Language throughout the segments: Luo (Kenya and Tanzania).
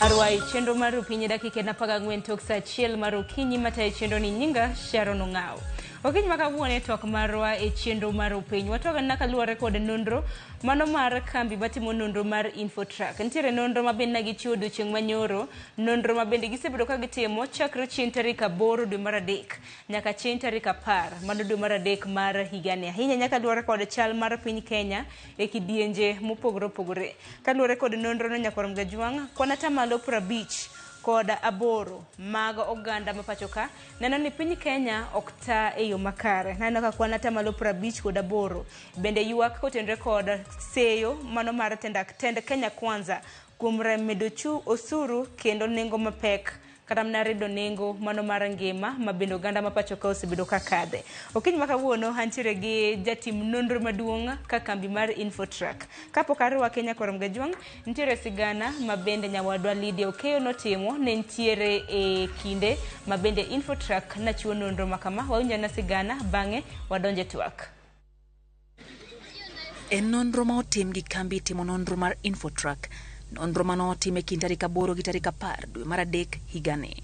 Arwai chenro mar Rupinyi dakika na paga ngwen tok sa chiel mar okinyi matayo chenro ni nyinga Sharon Ong'aw. Okinyi makawuone tok marwa e chenro mar Rupinyi watoga naka luore kod nonro mano mar kambi matimo nonro mar Infotrack. Ntiere nonro mabende gichiwo odiochieng' manyoro, nonro mabende gisebedo ka gitimo chakre chieng' tarik 8 dwe mar adek nyaka chieng' tarik 10 mano dwe mar adek mar higani. Ahinya nyaka luore kod chal mar piny Kenya e kidienje mopogore opogore. Kaluore kod nonro no Nyakorom Gajwang' kwan atamalo 50 kod 8 mag oganda mapacho ka neno ni piny Kenya ok taa e yo makare. Neno ka kwan atamalo 50 kod 8 bende ywak kotenore kod seyo mano mar tend Kenya Kwanza kuom medo osuru kendo nengo mapek kata mana rido nengo mano mar ngima mabende oganda mapacho ka osebedo ka kadhe. Okinyi makawuono antiere gi jatim nonro maduong' ka kambi mar Infotrack. Kapok ariwa Kenya Nyakorom Gajwang' ntiere sigana mabende nyawadwa Lydia Okeyo notimo ne ntiere e kinde mabende Infotrack nachiwo nonro makama. Wawinja na sigana bang'e wadonje twak. En nonro ma otim gi kambi timo nonro mar Infotrack. Nonro mano time kind tarik 8 gi tarik 10 dwe mar adek higani.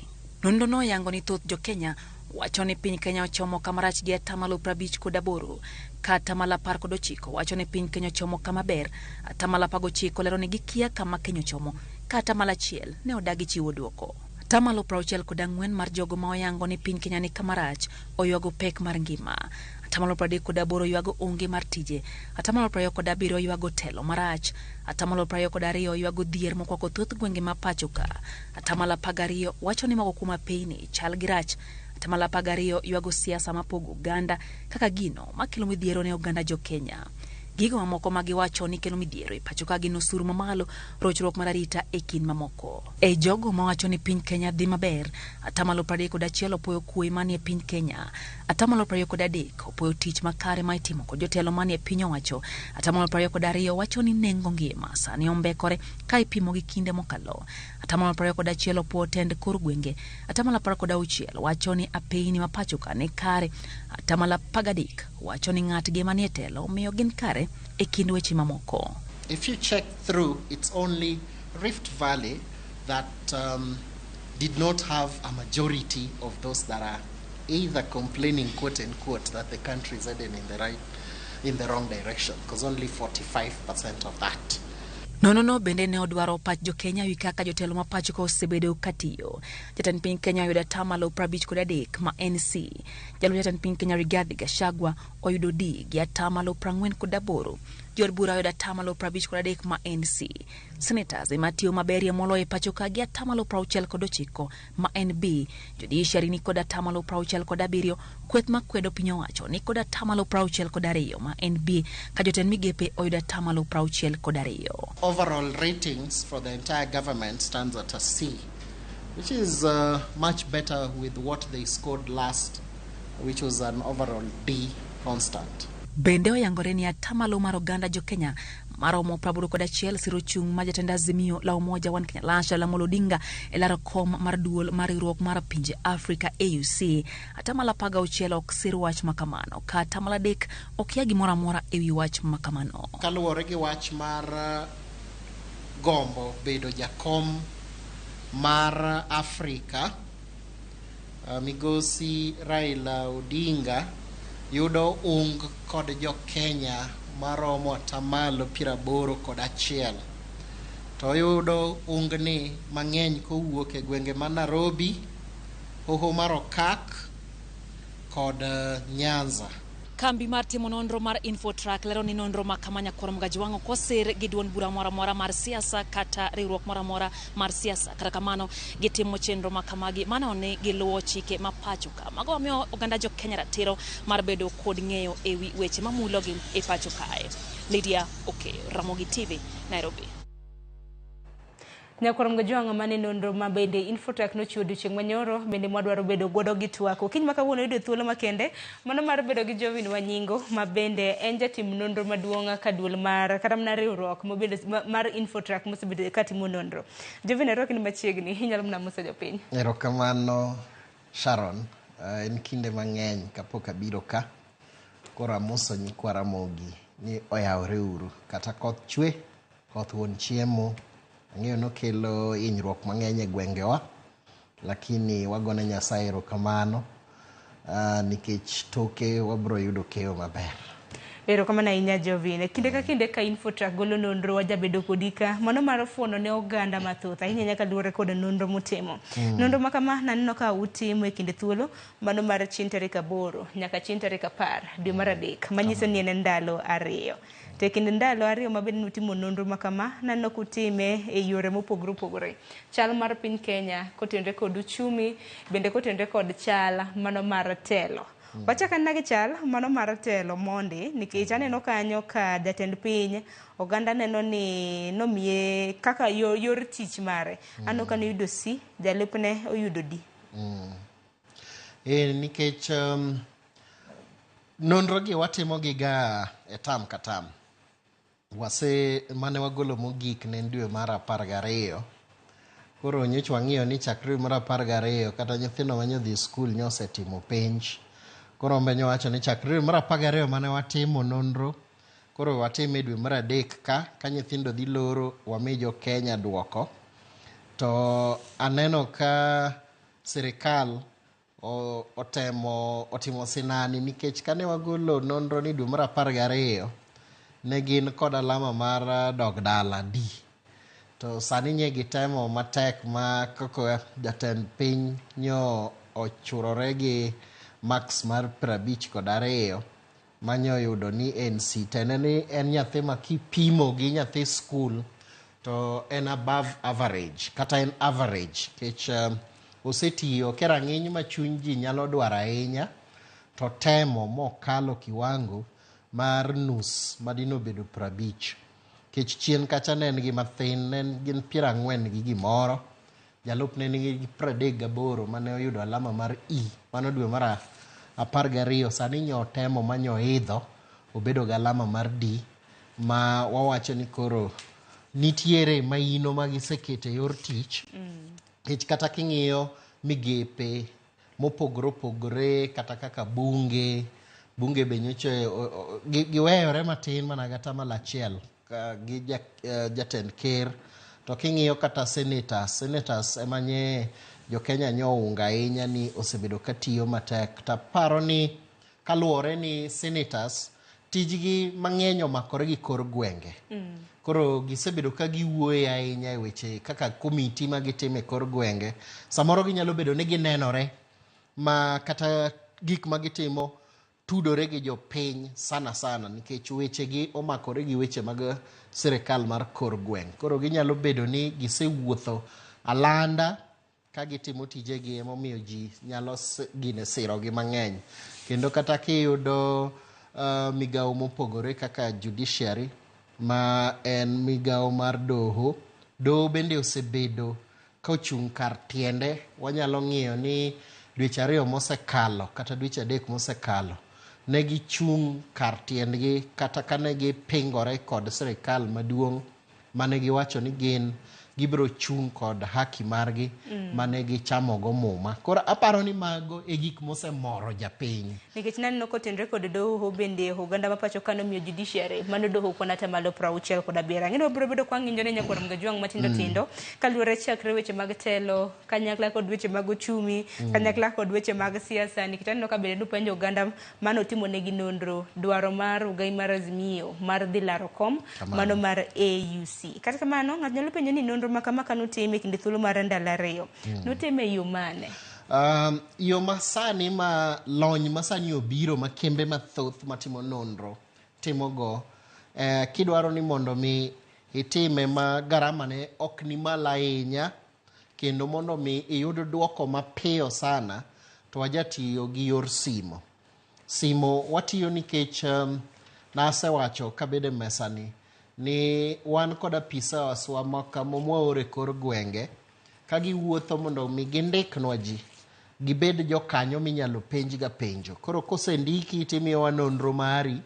Nonro no yango ni thoth jo Kenya wacho ni piny Kenya ochomo kamarach gi atamalo 58 ka atamalo 19 wacho ni piny Kenya ochomo kama ber. Atamalo 19 lero ni gikia kama Kenya ochomo ka atamalo 1 ne odagi chiwo duoko. Atamalo 64 mar jogo ma oyango ni piny Kenya ni kamarach oywago pek mar ngima. Atamalo 38 ywago onge mar tije. Atamalo 27 ywago telo marach. Atamalo 22 ywago dhier mokwako thoth gwenge ma pacho ka. Atamalo 12 wacho ni mogo kuma peyni chal gi rach. Atamalo 12 ywago siasa mapogo oganda kaka gino makelo midhiero ne oganda jo Kenya. Gigo mamoko magiwacho ni kelo midhiero e pacho ka gin osuru mamalo, rochruok mar arita e kin mamoko. E jogo mawacho ni piny Kenya dhi maber, atamalo 31 opoyo kwe manie piny Kenya. Atamalo 23 opoyo tich makare ma itimo kod jotelo manie piny owacho. Atamalo 22 wacho ni nengo ngima sani ombekore ka ipimo gi kinde mokalo. Atamalo 21 opoyo tend kor gwenge. Atamalo 16 wacho ni apeyni mapacho ka ne kare. Atamalo 13 wacho ni ng'at gi manie telo miyo gin kare e kind weche mamoko. If you check through, it's only Rift Valley that did not have a majority of those that are either complaining, quote unquote, that the country is heading in the wrong direction, because only 45% of that. No, bende ne odwaro pach jo Kenya wi kaka jotelo ma pacho ka osebedo katiyo. Jatend piny Kenya oyudo atamalo 53 ma NC. Jalup jatend piny Kenya Rigathi Gachagua oyudo D gi atamalo 48. Jod bura oyudo atamalo 53 ma NC. Senators ema tiyo maberie moloyo e pacho ka gi atamalo 69 ma NB. Judiciary ni kod atamalo 67. Kweth makwedo piny owacho ni kod atamalo 62 ma NB ka jotend migepe oyudo atamalo 62. Overall ratings for the entire government stands at a C, which is much better with what they scored last, which was an overall D constant. Bende oyangore ni atamalo mar oganda jo Kenya maromo 81 siro chung ma jatend Azimio la Umoja One Kenya Raila Amolo Odinga e laro kom mar duol mar riwruok mar pinje Afrika AUC. Atamalo 16 ok sir wach makamano ka atamalo 3 ok ya gimoro amora e wi wach makamano. Kaluwore gi wach mar gombo bedo jakom mar Afrika, migosi Raila Odinga yudo kod jo Kenya maromo atamalo 81 to yudo ni mang'eny kowuok e gwenge ma Nairobi, Hoho mar Okak kod Nyanza. Kambi mar timo nonro mar Infotrack lero ni nonro ma kama Nyakorom Gajwang' kosir gi duond bura mora mar siasa kata riwruok mora mar siasa. Kata kamano gitimo chenro ma kamagi mano ne giluwo chike ma pacho ka mago miyo oganda jo Kenya ratiro mar bedo kod ng'eyo e wi weche mamulo gi e pacho kae. Lydia Okeyo, Ramogi TV, Nairobi. Nyakorom Gajwang' mane nonro ma bende Infotrack nochiwo odiochieng' manyoro bende mwadwaro bedo godo gi twak. Okinyi makawuono yudo thuolo makende mano mar bedo gi Jovin Wanyingo ma bende en jatim nonro maduong' ka duol mar kata mana riwruok mar Infotrack mosebedo ka timo nonro. Jovin erok ni machiegni inyalo mna mosa jopiny. Erokamano Sharon, en kinde mang'eny kapok abiro ka koro amoso nyikwa Ramogi ni oyawre uru kata koth chwe koth wuon chiemo Ang'eyo nokelo hinyruok mang'eny e gwengewa, lakini wagone Nyasaye erokamano nikech toke wabro yudo keyo maber. Erokamano ahinya Jovine. Kinde ka kinde ka Infotrack golo nonro wajabedo kodi ka mano mar fuono ne oganda mathoth ahinya nyaka luwore kod nonro motimo. Nonro ma kama naneno ka utimo e kinde thuolo mano mar chieng' tarik 8 nyaka chieng' tarik 10 dwe mar adek, manyiso ni en ndalo 2. To e kind ndalo 2 mabende nutimo nonro ma kama naneno kutime e yore mopogore opogore. Chal mar piny Kenya kotenore kod uchumi, bende kotenore kod chal mano mar telo. Wachaka nagi chal mano mar telo mondi nikech aneno kanyo ka jatend piny oganda neno ni nomiye kaka yor tich mare. Ano ka noyudo C, jalupne oyudo D. Nikech nonro gi watimo giga e tam ka tam. Mane wagolo mogik ne dwe mar 12. Koro nyocha wang'iyo ni chakre mar 12 kata nyithindo ma nyodhi skul nyosetimo penj. Koro mbenyo wacho ni chakre mar 12 mane watimo nonro, koro watime dwe mar adek ka nyithindo dhi loro wamijo Kenya duoko. To aneno ka sirikal otimo sinani nikech kane wagolo nonro ni dwe mar 12 ne gin kod alama mar dog dala D. To sani nye gitemo matek ma koko jatend piny nyo ochurore gi max mar 52 manyo yudo ni NC. Tene ni en nyathi ma kipimo gi nyathi skul to en above average kata en average kech osetiyo kerang'iny ma chuny ji nyalo dwaro ahinya to temo mokalo kiwango mar nus madino bedo 50. Kech chien kacha ne en gi mathin, ne gin 40 gi gimoro. Jalup ne nigi 38 mane oyudo alama mar E. Mano dwe mar 12 sani nyo temo manyo idho obedo ga alama mar D ma wawacho ni koro nitiere maino magisekete yor tich. Kech kata king'iyo migepe mopogore opogore kata kaka bunge be nyocha giweyore matin mana gata malachiel gi jatend ker. To king'iyo kata senators emanye jo Kenya nyounga ahinya ni osebedo katiyo matek. Taparo ni kaluwore ni senators tijgi mang'eny omakore gi kor gwenge. Koro gisebedo ka giwuoye ahinya e weche kaka komiti ma gitime kor gwenge. Samoro ginyalo bedo ni ginenore ma kata gik ma gitimo tudore gi jopiny sana nikech weche gi omakore gi weche mag sirikal mar kor gweng. Koro ginyalo bedo ni gisewuotho alanda ka gitimo tijegi emomiyo ji nyalo gine siro gi mang'eny. Kendo kata kiyudo migawo mopogore kaka judiciary ma en migawo mar doho bende osebedo ka ochung' kar tiende. Wanyalo ng'iyo ni dweche 2 mosekalo kata dweche 3 mosekalo ne gichung' kar tiendgi kata kane gipingore kod sirikal maduong' mane giwacho ni gibro chung' kod haki margi mane gichamogo muma. Koro aparo ni mago e gik mosemoro japiny. Nikech naneno kotenore kod doho bende oganda ma pacho kano miyo judiciary mano doho kuon atamalo 67. Ng'ino biro bedo kwa ng'injo ne nyakwar mgajwang' matindo tindo kaluwore chakre weche mag telo kanyakla kod weche mag uchumi kanyakla kod weche mag siasa. Nikech aneno ka bende dupenjo oganda mano timo negi nonro dwaro mar ugai mar Azimio mar dhi laro kom mano mar AUC. Kata kamano ng'at nyalo penjo ni nonro makama kanutime kinde thuolo mar ndalo 2 nutime yo mane? Yo masani ma lony masani obiro ma kembe mathoth matimo nonro timogo kidwaro ni mondo mi itime ma garama ne ok ni mala ahinya kendo mondo mi iyud duoko mapiyo sana to wajatiyo gi yor simo watiyo nikech nasewacho kabede mesani ni wan kod apisa waswa maka momwaore kor gwenge ka giwuotho mondo mi gindiknwa ji gibed jokanyo minyalo penj ga penjo. Koro kosendiki timiyowa nonro mari,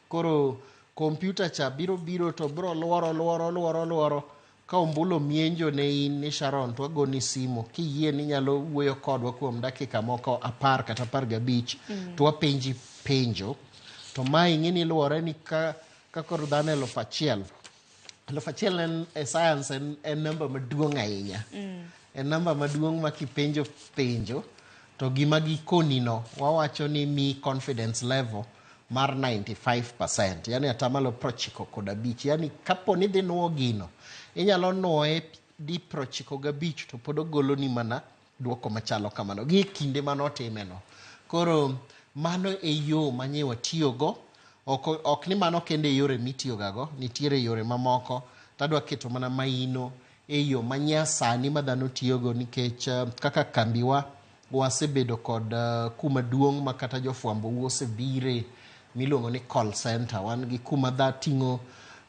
koro kompyuta cha biro to bro luoro ka ombulo mienjo ne in ni Sharon to wagoni simo kiyie ni nyalo wuoyo kodwa kuom dakika moko 10 kata 15 to wapenji penjo. To ma ing'eni luwore ni ka kor dhano 1,000 1,000 en science en namba maduong' ahinya. En namba maduong' ma kipenjo penjo to gima gikoni no wawacho ni mi confidence level mar 95%, yani atamalo 95, yani kapo ni dhi nuo gino inyalo nuoe di 95 to pod ogolo ni mana duoko machalo kamano gi kinde manotime no. Koro mano e yo manye watiyogo, ok ni mano kende yore mitiyogago, nitiere yore mamoko, tadwa keto mana maino e yo manyasani ma dhano tiyogo nikech kaka kambiwa wasebedo kod kuma duong' ma kata jofwambo osebire miluongo ni call center. Wan gi kuma dha ting'o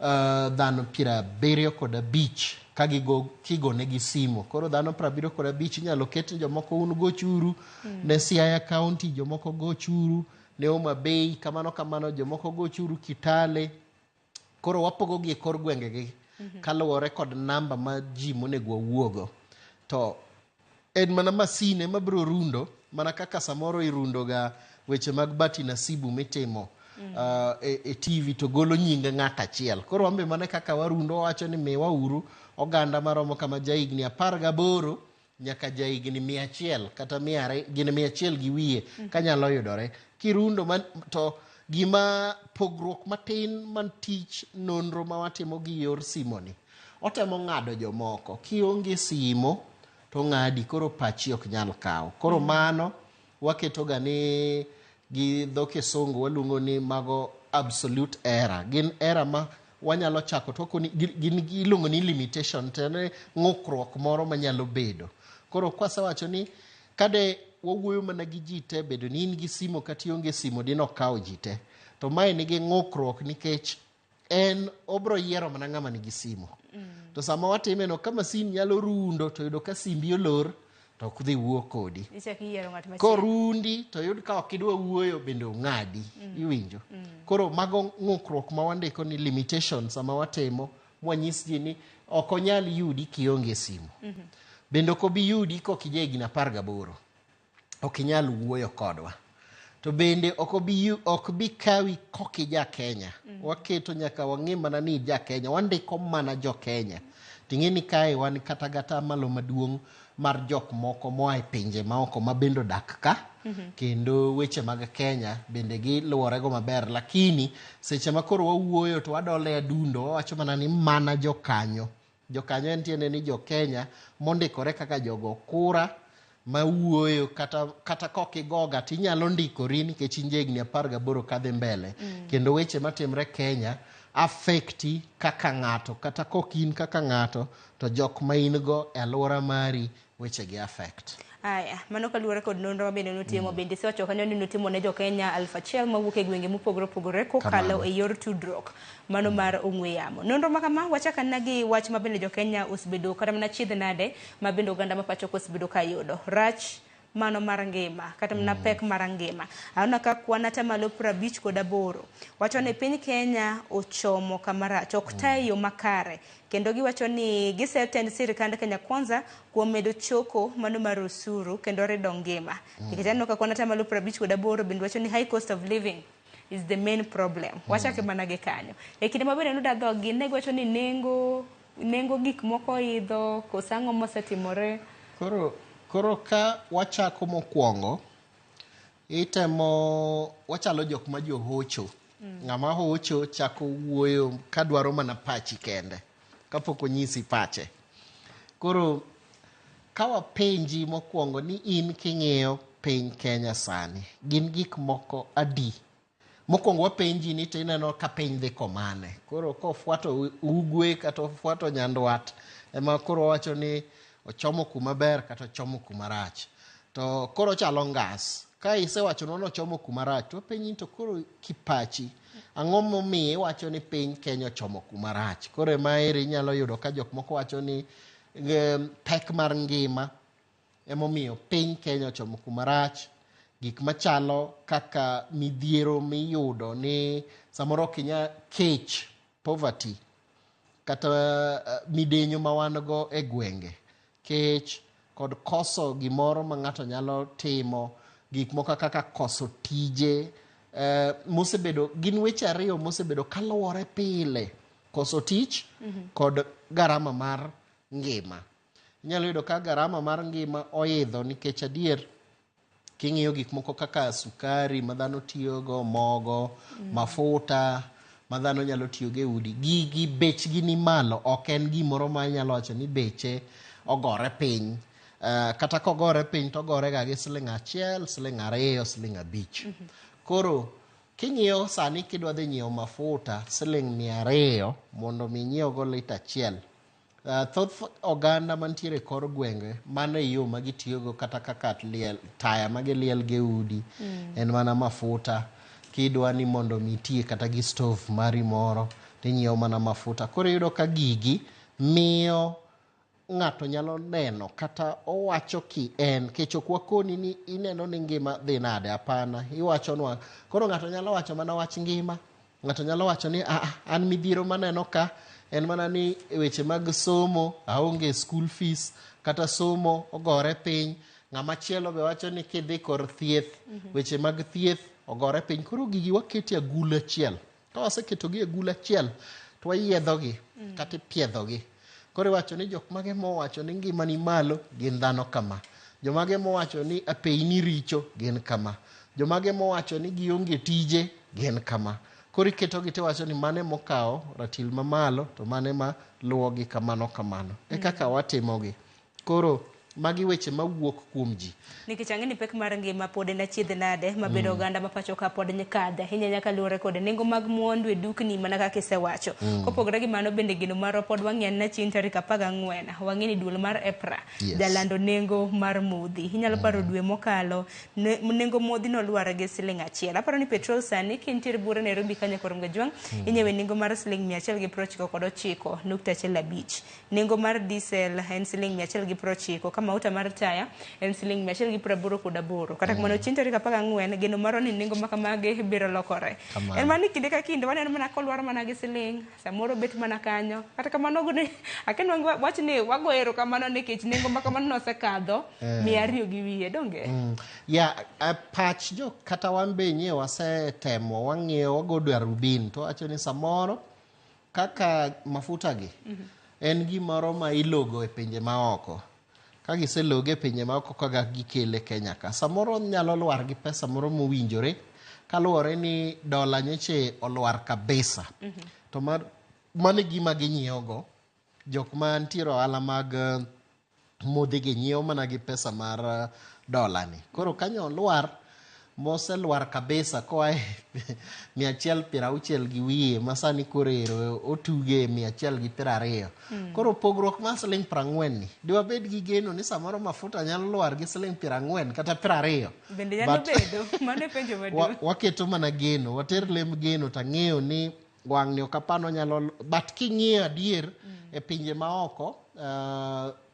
dhano 75 ka kigonegi simu. Koro dhano 75 inyalo ket jomoko un gochuru ne Siaya County, jomoko gochuru ne Homa Bay, kamano jomoko gochuru Kitale. Koro wapogogi e kor gwengegi kaluwore kod namba ma ji monego wawuogo. To en mana masine mabiro rundo mana kaka samoro irundoga weche mag Bati Nasibu mitimo e TV to golo nyinge ng'at achiel. Koro wambe mana kaka warundo wacho ni miwa uru oganda maromo kama jaigni 18 nyaka jaigni 100 kata 100 gi wiye kanyalo yudore. Kirundo to gima pogruok matin man tich nonro ma watimo gi yor simoni. Otemo ng'ado jomoko. Kionge simo to ng'adi, koro pachi ok nyal kawo. Koro mano waketoga ni gi dho kisungu waluongo ni mago absolute error. Gin error ma wanyalo chako to gin iluongo ni limitation, tene ng'ukruok moro manyalo bedo. Koro kwasewacho ni kade wawuoyo mana gi ji te, bedo ni in gi simo kata ionge simo dino kawo ji te. To mae nigi ng'ukruok nikech en obro yiero mana ng'ama nigi simo. To sama watime no, kama sim nyalo rundo to yudo ka simbi olor to ok dhi wuo kodi. Korundi to yud ka ok idwa wuoyo bende ong'adi. Iwinjo? Koro mago ng'ukruok ma wandiko ni limitation sama watimo mwanyis ji ni ok onyal yudi kionge simo. Bende ok obi yudi kokije gina 18. Ok inyal wuoyo kodwa. To bende ok bi kawi kokija Kenya. Waketo nyaka wang'e mana ni ja Kenya, wandiko mana jo Kenya. Ting'eni kae wan kata gata malo maduong' mar jok moko moa e pinje maoko ma bendo dak ka. Kendo weche mag Kenya bende gi luworego maber, lakini seche ma koro wawuoyo to wadole adundo wawacho mana ni mana jokanyo. Jokanyo en tiende ni jo Kenya mondikore kaka jogo kura ma wuoyo kata kokigoga tinyalo ndikori nikech injegni 18 kadhi mbele. Kendo weche matimre Kenya affecti kaka ng'ato, kata kokin kaka ng'ato to jok ma in go e alwora mari weche gi affect. Aya, mano kaluwore kod nonro mabende notimo, bende sewacho kanyo ni notimo ne jo Kenya 1,000 mawuok e gwenge mopogore opogore kokalo e yor tudruok mano mar ong'we yamo. Nonro ma kama wachaka na gi wach mabende jo Kenya osebedo kata mana chiedh nade mabende oganda mapacho osebedo ka yudo rach mano mar ngima kata mana pek mar ngima. Aona ka kwan atamalo 58 wacho ni piny Kenya ochomo kamarach, ok tayo makare, kendo giwacho ni gisetend sirikand Kenya Kwanza kuom medo choko mano mar osuru kendo rido ngima. Nikech aneno ka kwan atamalo 58 bende wacho ni high cost of living is the main problem. Wachake mana gi kanyo. E kinde mabende nuda dhogi ne wacho ni nengo gik moko idho kosango mosetimore. Koro ka wachako mokwongo, wachalo jok ma johocho. Ng'ama hocho chako wuoyo kadwaro mana pachi kende, kapok onyisi pache. Koro kawa penji mokwongo ni in king'iyo piny Kenya sani, gin gik moko adi. Mokwongo wapenji ni to ineno ka piny dhi komane. Koro kofuato ugwe kata ofuato nyandwat, ema koro wacho ni ochomo kuma ber kata ochomo kuma rach. To koro chalo ngas. Ka isewacho nono ochomo kuma rach, to penyi to koro kipachi. Ang'o momiyo wacho ni piny Kenya ochomo kuma rach? Koro ema eri nyalo yudo ka jok moko wacho ni pek mar ngima emomiyo piny Kenya ochomo kuma rach. Gik machalo kaka midhiero miyudo ni samoro kinya kech, poverty, kata midenyo ma wan go e gwenge. Kech kod koso gimoro ma ng'ato nyalo timo, gik moko kaka koso tije, mosebedo gin weche ariyo mosebedo kaluwore pile koso tich kod garama mar ngima. Inyalo yudo ka garama mar ngima oidho nikech adier king'iyo gik moko kaka sukari ma dhano tiyogo, mogo, mafuta ma dhano nyalo tiyogo e udi, gigi bechgi ni malo, ok en gimoro ma inyalo wacho ni beche ogore piny. Kata kogore piny to ogore ga gi siling' 1, siling' 2, siling' 5. Koro king'iyo sani kidwa dhi nyiewo mafuta siling' 200 mondo mi nyiewogo lita 1. Thoth oganda mantiere kor gwenge mano e yo magitiyogo, kata kaka taya magiliel ge udi en mana mafuta. Kidwa ni mondo mitie kata gi stove mari moro tinyiewo mana mafuta. Koro yudo ka gigi miyo ng'ato nyalo neno kata owacho ki en kech ok wakoni ni ineno ni ngima dhi nade, apana, iwachonwa. Koro ng'ato nyalo wacho mana wach ngima, ng'ato nyalo wacho ni an midhiero maneno ka en mana ni weche mag somo, aonge school fees, kata somo ogore piny. Ng'ama chielo be wacho ni kidhi kor thieth, weche mag thieth ogore piny. Koro gigi waketi agula achiel. Ka waseketogi agula achiel to wayiedhogi kata ipiedhogi. Koro iwacho ni jok mage mowacho ni ngima ni malo gin dhano kama. Jomage mowacho ni apeyni richo gin kama. Jomage mowacho ni gionge tije gin kama. Koro iketogi tiwacho ni mane mokawo ratil mamalo to mane ma luwogi kamano kamano. E kaka watimogi. Koro magi weche mawuok kuom ji. Nikech ang'e ni pek mar ngima pod en achiedh nade mabedo oganda ma pacho ka pod nyakadhe ahinya nyaka luwore kod nengo mag mwandu e dukni mana kaka isewacho. Kopogore gi mano bende gino marwa pod wang'e na chieng' tarik 14 wang'e ni duol mar EPRA jalando nengo mar modhi. Inyalo paro dwe mokalo nengo modhi nolwar gi siling' 1. Aparo ni petrol sani kintiere bura Nairobi kanya korom gajwang' inyewe nengo mar siling' 199.15. Nengo mar diesel en siling' 190. Kama mauta mar taya en siling' 188. Kata kamano chieng' tarik 14 geno maro ni nengo makamage biro lokore. En mani kinde ka kinde waneno mana kolwar mana gi siling', samoro bet mana kanyo. Kata kamano gune aken wach ni wagoero kamano nikech nengo makamano nosekadho 200 gi wiye donge. Pach jo kata wan be nyiewo wasetemo wang'iyo wago darubin to wacho ni samoro kaka mafuta gi en gimoro ma ilogo e pinje maoko. Ka giseloge e pinje maoko kaga gikele Kenya ka, samoro nyalo lwar gi pesa moro mowinjore kaluwore ni dola nyeche olwar kabisa. To mano gima ginyiewogo. Jok ma ntiere ohala mag modhi gi nyiewo mana gi pesa mar dola ni. Koro kanyo olwar moselwar kabisa koa 160 gi wiye masani korero otuge 120. Koro pogruok ma siling' 40 ni diwabed gi geno ni samoro mafuta nyalo lwar gi siling' 40 kata 20. Bende nyalo bedo mane penjo maduong'. Waketo mana geno, water lem geno tang'eyo ni wang'ni okapano nyalo, but king'iyo adier e pinje maoko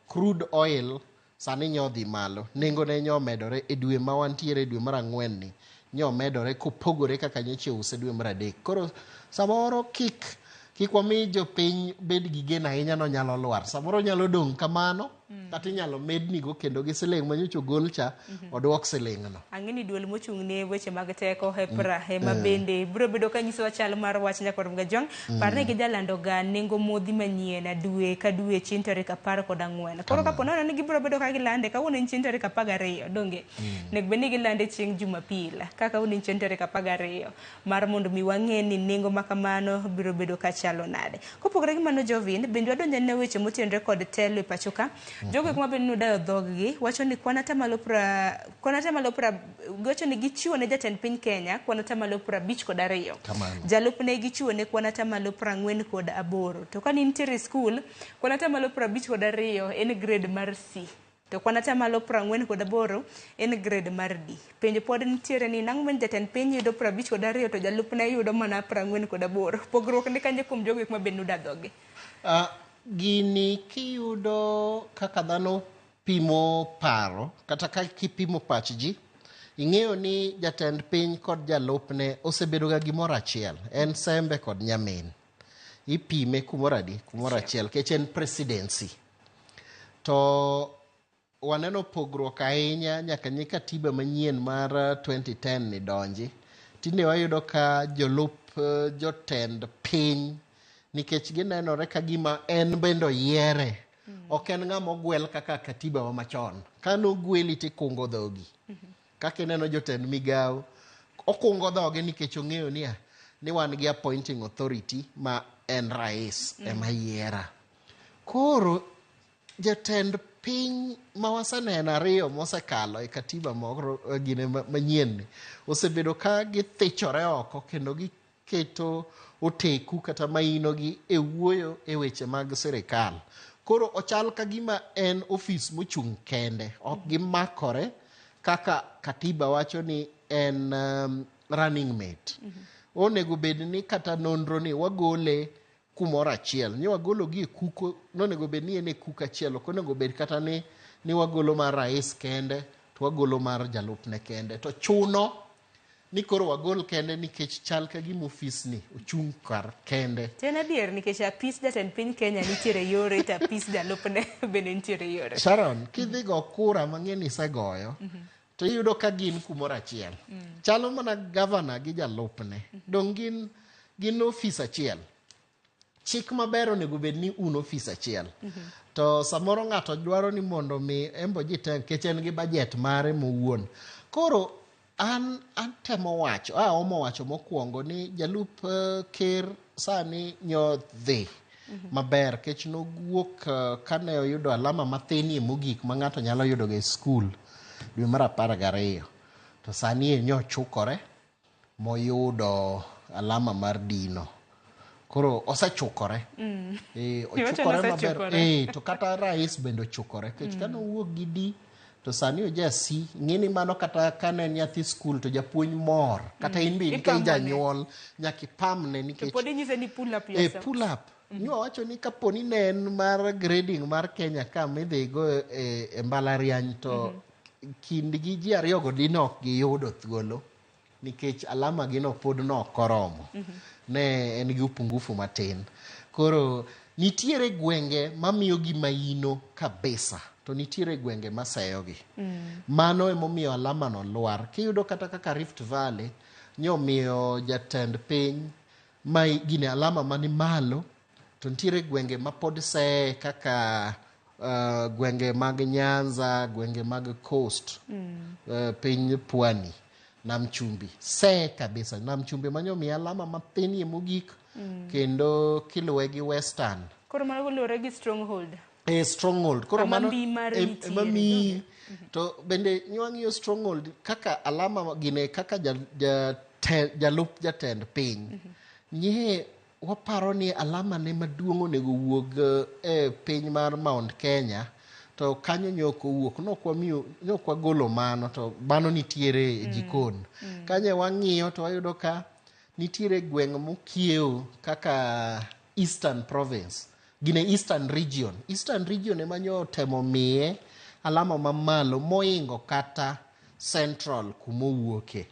crude oil sani nyodhi malo, nengo ne nyomedore e dwe ma wantiere dwe mar 4 ni nyomedore kopogore kaka nyoche use dwe mar 3. Koro samoro kik wami jopiny bed gi geno ahinya no nyalo lwar. Samoro nyalo dong' kamano kata inyalo mednigo kendo gi siling' manyocho gol cha odwok siling' no. Ang'e ni duol mochung' ne weche mag teko EPRA ema bende biro bedo ka nyiso chal mar wach nyakorom gajwang'. Parne gi jalando ga nengo modhi manyien dwe ka dwe chieng' tarik 14. Koro kapo nono ni gibiro bedo ka gilande kawuono en chieng' tarik 12 donge nek bende gilande chieng' Jumapil kaka kawuono en chieng' tarik 12 mar mondo mi wang'e ni nengo makamano biro bedo ka chalo nade. Kopogore gi mano Jovin bende wadonjo ne weche motenore kod telo e pachoka. Jogo kuma bende nudayo dhoggi wacho ni kwanata malo gocho ni gichiwo ne jatend piny Kenya kwanata malo 52. Jalupne gichiwo ne kwanata malo 48. To ka nitiere skul kwanata malo 52 en grade mar C. To kwanata malo 48 en grade mar D. Penjo pod nitiere ni nang'o men jatend piny yudo 52 to jalupne yudo mana 48. Pogruok ni kanye kuom jogo kuma bende nudayo dhoggi. Gini kiyudo kaka dhano pimo paro kata ka kipimo pach ji, ing'eyo ni jatend piny kod jalupne osebedo ga gimoro achiel, en sembe kod nyamin. Ipime kumoro achiel kech en presidency. To waneno pogruok ahinya nyaka nye katiba manyien mar 2010 ni donji. Tinde wayudo ka jolup jotend piny nikech ginenore ka gima en bendo yiere. Ok en ng'ama ogwel kaka katiba wa machon. Ka nogweli tikungo dhogi. Kaka ineno jotend migawo, okungo dhoge nikech ong'eyo ni wan gi appointing authority ma en rais ema yiera. Koro jatend piny ma waseneno ariyo mosekalo e katiba moro gine manyien ni osebedo ka githichore oko kendo giketo oteku kata mainogi e wuoyo e weche mag sirikal. Koro ochal ka gima en ofis mochung' kende, ok gimakore kaka katiba wacho ni en running mate. Onego bed ni kata nonro ni wagole kumoro achiel. Ni wagolo gi e kuko, nonego bed ni en e kuko achiel. Ok onego bed kata ni wagolo mar rais kende, to wagolo mar jalupne kende. To chuno ni koro wagol kende nikech chal ka gima ofis ni ochung' kar kende. Tena adier nikech apis jatend piny Kenya nitiere yore, to apis jalupne bende nitiere yore. Sharon, kidhi go kura mang'eni isegoyo, to iyudo ka gin kumoro achiel. Chalo mana gavana gi jalupne. Dong gin ofis achiel. Chik maber onego bed ni un ofis achiel. To samoro ng'ato dwaro ni mondo mi embo jite nikech en gi budget mare mowuon. Koro an temo wacho, omo wacho mokwongo ni jalup ker sani nyodhi maber kech nowuok kane oyudo alama mathinie mogik ma ng'ato nyalo yudo ga e skul dwe mar 12. To sani nyochukore moyudo alama mar dino. Koro osechukore. Ochukore maber. To kata rais bende ochukore. Kech kane owuok gi di to sani ojasi ng'ini mano kata kane nyathi skul to japuonj mor. Kata in be nikech janyuol nyaki pamne nikech. To podi nyise ni pull up yourself. Pull up. Nyo wacho ni kaponi ne en mar grading mar Kenya ka midhi go e mbalariany to kindgi ji ariyo go dinok giyudo thuolo nikech alama gino pod nokoromo. Ne en gi upungufu matin. Koro nitiere gwenge mamiyo gi maino kabisa. To nitiere gwenge maseyogi. Mano emomiyo alama no lwar. Kiyudo kata kaka Rift Valley nyomiyo jatend piny ma gine alama mani malo. To nitiere gwenge ma pod se kaka gwenge mag Nyanza, gwenge mag Coast, piny Pwani, Nam Chumbi. Se kabisa. Nam Chumbi manyomiyo alama mathinie mogik kendo kiluwe gi Western. Koro mano luwore gi stronghold. Stronghold. Koro mano mami to bende nywangiyo stronghold kaka alama gine kaka jalup jatend piny. Nye waparo ni alama ne maduong' onego wuog e piny mar Mount Kenya to kanyo nyoko wuok nok wagolo mano to mano nitiere e jikon. Kanye wang'iyo to wayudo ka nitiere gweng' mokiewo kaka Eastern Province. Gine Eastern Region. Eastern Region ema nyo temo miye alama mamalo moingo kata Central kumowuoke.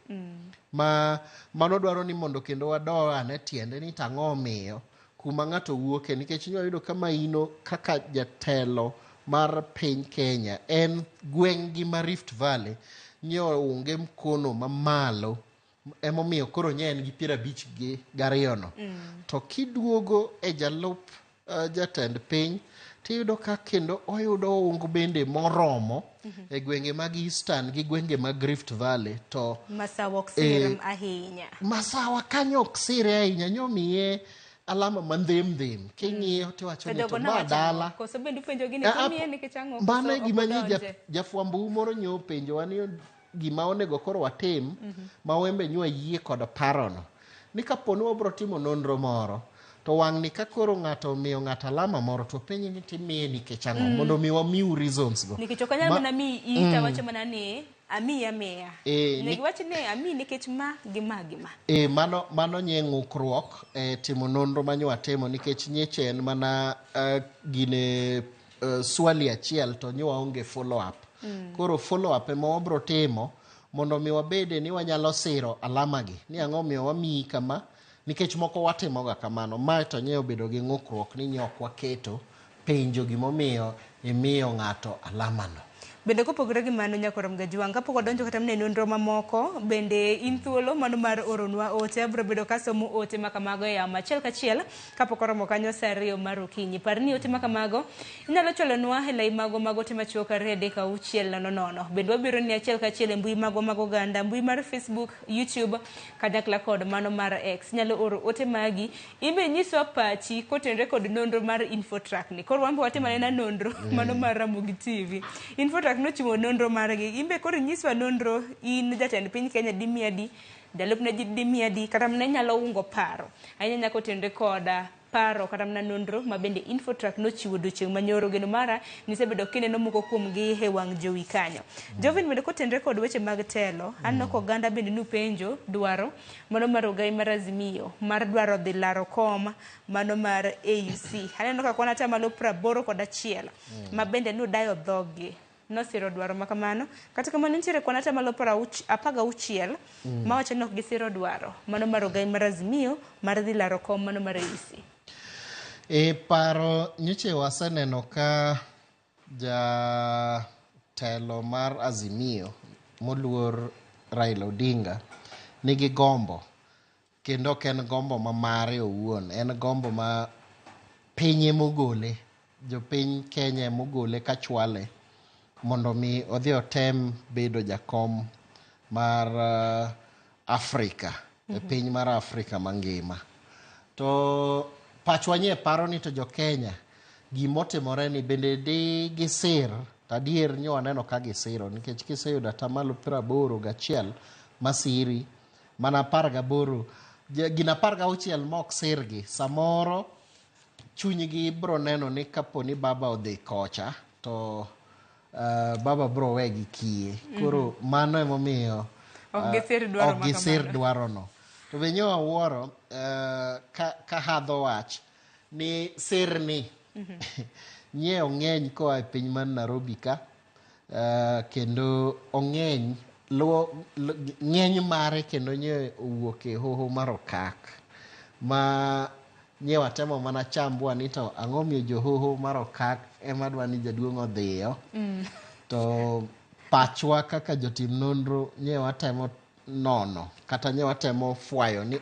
Mano dwaro ni mondo kendo wadoane tiende ni tang'o miyo kuma ng'ato wuoke nikech nyoyudo kama ino kaka jatelo mar piny Kenya en gweng'gi ma Rift Valley nyo unge mkono mamalo emomiyo koro nye en gi 52 no. To kiduogo e jalup jatend piny tiyudo ka kendo oyudo ung bende moromo e gwenge mag Eastern gi gwenge mag Rift Valley to Masawa oksire ahinya. Masawa kanyo oksire ahinya nyomiye alama mandhem king'iyo to wacho ni to badala koso bende penjo gini kamiye nikech ang'o bana gima ni jafwambo moro nyo penjo wani gima onego koro watim ma wembe nywa yie kod parono ni kaponi wabro timo nonro moro to wang' ni ka koro ng'ato miyo ng'ato alama moro to penye ni timiye nikech ang'o mondo mi wamiu reasons go nikech ok anyal mana mi ita wacho mana ni amiya ne wacho ni ami nikech ma gi ma mano nye ng'ukruok timo nonro manyo watimo nikech nyeche en mana gine swali achiel to nyo waonge follow up. Koro follow up ema wabro timo mondo mi wabede ni wanyalo siro alama gi ni ang'o miyo wamiyi kama nikech moko watimoga kamano. Mae to nye obedo gi ng'ukruok ni nyok waketo penjo gimomiyo imiyo ng'ato alamano. Bende kopogore gi mano nyakorom Gajwang' kapok wadonjo kata mne nonro mamoko, bende in thuolo mano mar oronwa ote, abro bedo kasomo ote makamago e yamo achiel kachiel kapok oromo kanyo saa 2 mar okinyi. Par ni ote makamago inyalo chwalonwa e lai mago mag ote machuok 3:600. Bende wabiro ni achiel kachiel e mbui mago mag oganda, mbui mar Facebook, YouTube, kanyakla kod mano mar X. Inyalo oro ote magi, imbe nyiswa pachi kotenre kod nonro mar Infotrack ni. Koro wambo watemane na nonro mano mar Ramogi TV. Infotrack nochiwo nonro margi, imbe koro nyiswa nonro in jatend piny Kenya dimiadi, jalupne dimiadi, kata mne nyalo ungo paro. Ahinya nyako tenre koda paro kata mna nonro ma bende Infotrack nochiwo dochieng' manyoro. Geno mara nisebedo kineno moko kuomgi e wang' jowi kanyo. Jovin bende kotenre kod weche mag telo, anno koganda bende nupenjo dwaro mano mar ogai mar Azimio mar dwaro dhi laro kom mano mar AUC. Aneno ka kwana tamalo 81 ma bende nudayo dhogi nosiro dwaro makamano. Kata kamano nitiere kwana tamalo 16 ma wacho ni ok gisiro dwaro mano mar ogai mar Azimio mar dhi laro kom mano mar AUC. E paro nyoche waseneno ka jatelo mar Azimio moluor Raila Odinga nigi gombo, kendo ok en gombo ma mare owuon, en gombo ma pinye mogole, jopiny Kenya mogole ka chwale mondo mi odhi otem bedo jakom mar Afrika, e piny mar Afrika mangima. To pachwa nye paro ni to jo Kenya gimotimore ni bende di gisir, tadier nyo aneno ka gisiro, nikech kiseyudo atamalo 81 masiri, mana 18 gina 16 mok sirgi, samoro chunygi bro neno ni kapo ni baba odhi kocha to baba bro wegi kie. Koro mano emomiyo ok gisir dwaro no. To be nyo awuoro ka hadho wach ni sirni nye ong'eny koa e piny man Nairobi ka, kendo ong'eny ng'eny mare kendo nye owuok e hoho mar Okak, ma nye watemo mana chambua ni to ang'o miyo jo hoho mar Okak ema dwa ni jaduong' odhiyo. To pachwa kaka jotim nonro nye watemo nono kata nye watemo fwayo ni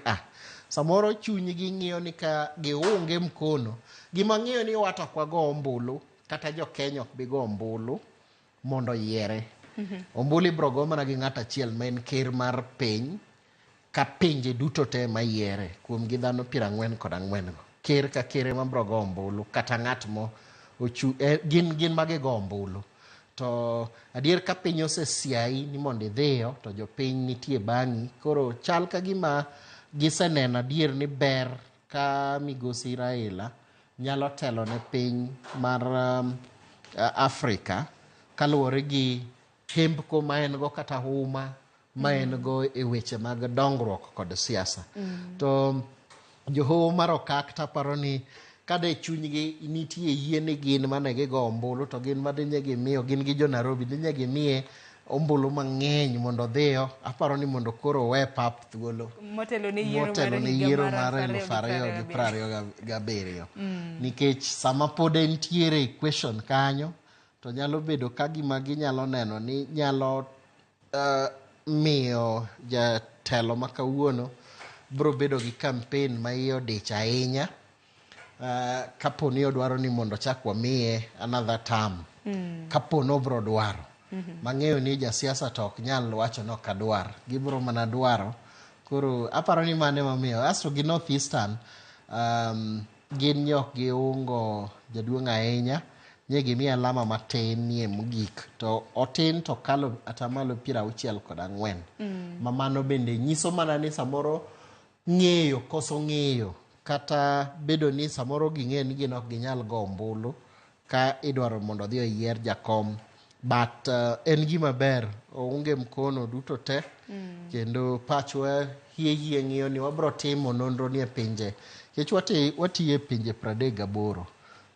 samoro chunygi ng'iyo ni ka giunge mkono, gima ng'iyo ni wata kwa go ombulu kata jo Kenya ok bi go ombulu mondo yiere. Ombulu ibro go mana gi ng'at achiel ma en ker mar piny ka pinje duto te ma yiere kuom gi dhano 44 go. Ker ka ker ma bro go ombulu kata ng'at mo gin mage go ombulu. To adier ka piny osesiai ni mondo idhiyo to jo piny nitie bang'i. Koro chal ka gima giseneno adier ni ber ka migosi Raila nyalo telo ne piny mar Afrika kaluwore gi hembko ma en go kata huma ma en go e weche mag dongruok kod siasa. To johoho mar Okak taparo ni kada e chunygi nitie yie ni gin mane gigo ombulu to gin ma dinye gimiyo, gin gi jo Nairobi dinye gimiye ombulu mang'eny mondo dhiyo. Aparo ni mondo koro we pap thuolo motelo ne yiero mar 2027. Nikech sama pod entiere equation kanyo to nyalo bedo ka gima ginyalo neno ni nyalo miyo jatelo ma kawuono bro bedo gi campaign ma iye odich ahinya. Kapo ni odwaro ni mondo chak wamiye another term, kapo no bro dwaro. Mang'eyo ni jasiasa to ok nyal wacho no kadwar, gibro mana dwaro. Koro aparo ni mane mamiyo asto gi North Eastern gin nyok gi ungo jaduong' ahinya, nye gimiye alama matin nie mogik, to otin to kalo atamalo 64. Ma mano bende nyiso mana ni samoro ng'eyo koso ng'eyo kata bedo ni samoro ging'e ni gin ok ginyal go ombulu ka idwaro mondo dhi oyier jakom. But en gima ber ounge mkono duto te, kendo pachwa hie ng'iyo ni wabro timo nonro ni e pinje, kech watiye e pinje 38.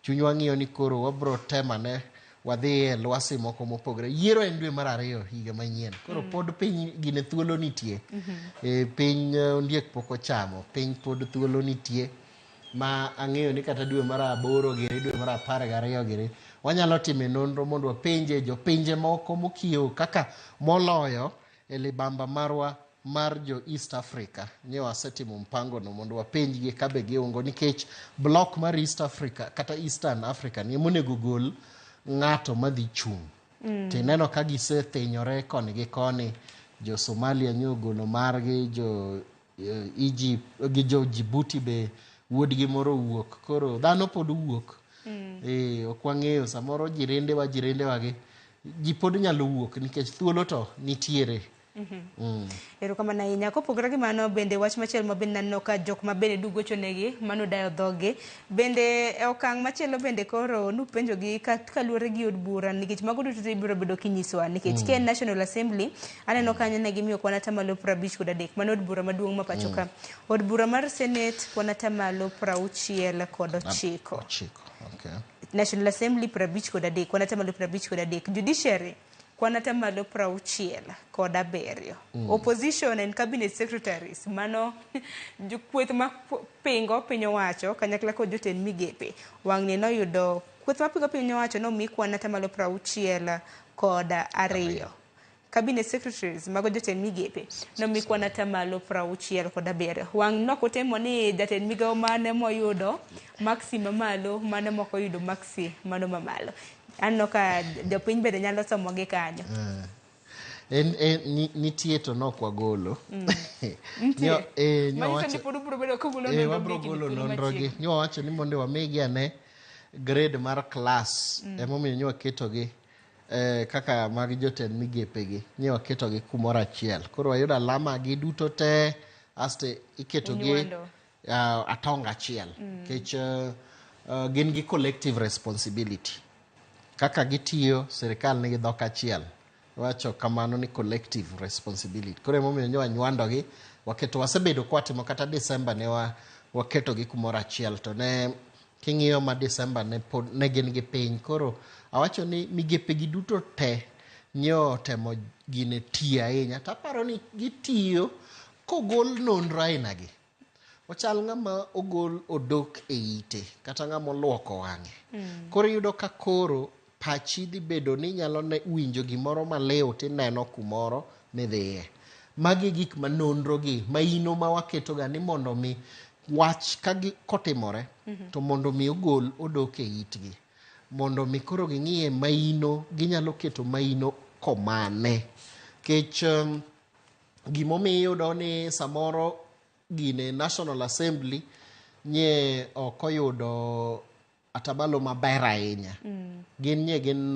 Chunywa ng'iyo ni koro wabro temane wadhi e lwasi moko mopogre. Yiero en dwe mar 2 higa manyien. Koro pod piny gine thuolo nitie. Piny ondiek pok ochamo, piny pod thuolo nitie. Ma ang'eyo ni kata dwe mar 8 giri, dwe mar 12 giri wanyalo time nonro mondo wapenje jopinje moko mokiewo kaka moloyo e libamba marwa mar jo East Africa. Nye wasetimo mpango no mondo wapenjgi kabe giungo nikech block mar East Africa kata Eastern Africa ni monego gol ng'ato madhi chung'. Tineno ka gisethinyore koni gi koni, jo Somalia nyogolo margi, jo Egypt gi jo Djibouti be wuodgi moro wuok, koro dhano pod wuok. Ok wang'eyo samoro jirende wa gi ji pod nyalo wuok nikech thuolo to nitiere. Erokamano ahinya. Kopogore gi mano, bende wach machielo ma bende naneno ka jok ma bende dugochonegi mano dayo dhoge bende e okang' machielo bende koro nupenjogi kaluwore gi od bura nikech mago duto ibiro bedo kinyisowa nikech ka en National Assembly aneno kanyo ne gimiyo kwan atamalo 53 mano od bura maduong' ma pacho ka. Od bura mar Senate kwan atamalo 69. Okay. National Assembly 53 kwan atamalo 53. Judiciary kwan atamalo 67. Opposition and cabinet secretaries mano kweth ma pingo piny owacho kanyakla kod jotend migepe wang'ni noyudo kweth ma pingo piny owacho nomi kwan atamalo 62. Cabinet secretaries mago jotend migepe nomi kwan atamalo 67. Wang' nokotemo ni jatend migao mane moyudo maksi mamalo mane moko yudo maksi mano mamalo. Anno ka jopiny bende nyalo somo gi kanyo. Nitie to nok wagolo. Wabro golo nonrogi. Nyo wacho ni mondo wamigi ane grade mar class. Emomiyo nyo waketogi kaka mag jotend migepegi. Nyo waketogi kumoro achiel. Koro wayudo alama gi duto te aste iketogi atonga achiel. Kech gin gi collective responsibility. Kaka gitiyo serikal nigi dhok achiel. Wacho kamano ni collective responsibility. Koro emomiyo nyo anywando waketo wasebedo kwatimo kata December ne waketo gi kumoro achiel to ne king'iyo ma December ne gin gi piny. Koro awacho ni migepe gi duto te nyo temo gine tiyo ahinya. Taparo ni gitiyo kogol nonro aina gi. Ochal ng'ama ogol odok e ite kata ng'ama oluoko wang'e. Koro yudo ka koro pachi dhi bedo ni nyalo winjo gimoro maleo tineno kumoro midhiye. Magi gik ma nonro gi maino ma waketo ga ni mondo mi wach kotimore to mondo mi ogol odok e itgi. Mondo mi koro ging'iye maino, ginyalo keto maino komane. Kech gimomiyo yudo ni samoro gine National Assembly nye okoyudo atabalo maber ahinya. Gin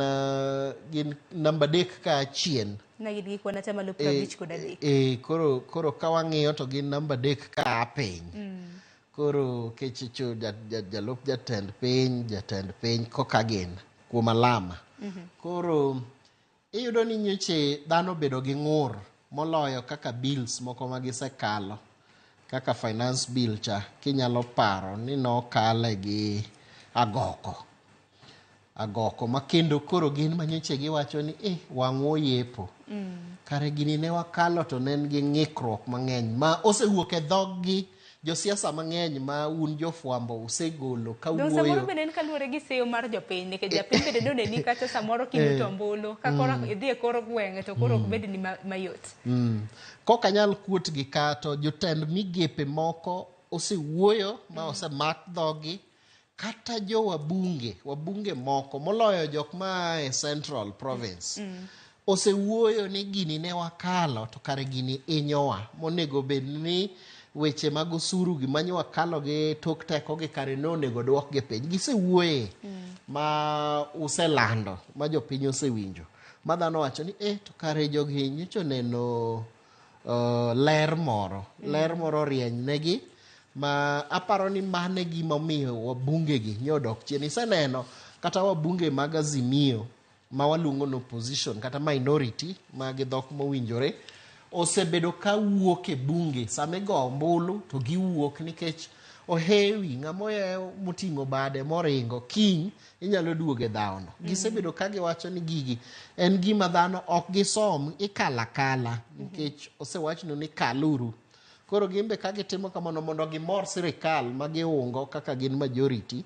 namba 3 ka chien. Na gin gi kwan atamalo 53. Koro ka wang'iyo to gin namba 3 ka piny. Koro kechicho jalup jatend piny koka gin kuom alama. Koro iyudo ni nyoche dhano bedo gi ng'ur moloyo kaka bills moko magisekalo. Kaka finance bill cha kinyalo paro ni nokale gi agoko makendo koro gin manyoche giwacho ni wang'o yepo. Kare gini ne wakalo to nen gi ng'ikruok mang'eny ma osewuok e dhog gi josiasa mang'eny ma un jofwambo usegolo ka wuoyo. Samoro bende en kaluwore gi seyo mar jopiny nikech japiny bende done ni kata samoro kinuto ombulu ka koro idhi e koro gweng'e to koro ok bed ni mayot. Koka nyal kuot gi ka to jotend migepe moko osewuoyo ma osemak dhogi kata jo wabunge moko moloyo jok ma e Central Province. Osewuoyo ni gini ne wakalo to kare gini inyowa monego bed ni weche mag osuru gi manyo wakalo gi tok teko gi kare nonego dwok gi piny. Gisewuoye ma uselando ma jopiny osewinjo. Madhano wacho ni to kare jogi nyocho neno ler moro rieny negi ma aparo ni mane gimomiyo wabunge gi nyodok chien. Iseneno kata wabunge mag Azimio ma waluongo no opposition kata minority ma gi dhok mowinjore osebedo ka wuok e bunge same go ombulu to giwuok nikech ohewi ng'amoya moting'o bade moringo kiny inyalo duoge dhano. Gisebedo ka giwacho ni gigi en gima dhano ok gisom ikala nikech osewachno ni kaluru koro gimbe ka gitimo kamano mondo gimor sirikal ma giungo kaka gin majority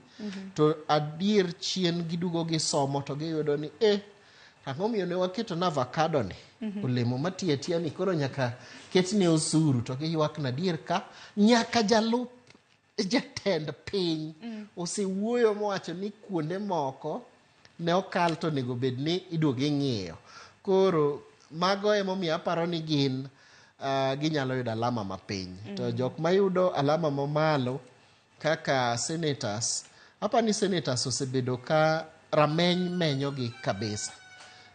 to adier chien gidugo gisomo to giyudo ni ang'o miyo ne waketo na avocado ni olemo matiya tiya ni koro nyaka ketne osuru to giywak na adier ka nyaka jalup jatend piny osewuoyo mowacho ni kuonde moko ne okal to nego bed ni iduogo ing'iyo. Koro mago emomiyo aparo ni gin ginyalo yudo alama mapiny. To jok mayudo alama mamalo kaka senators, apa ni senators osebedo ka rameny menyogi kabisa.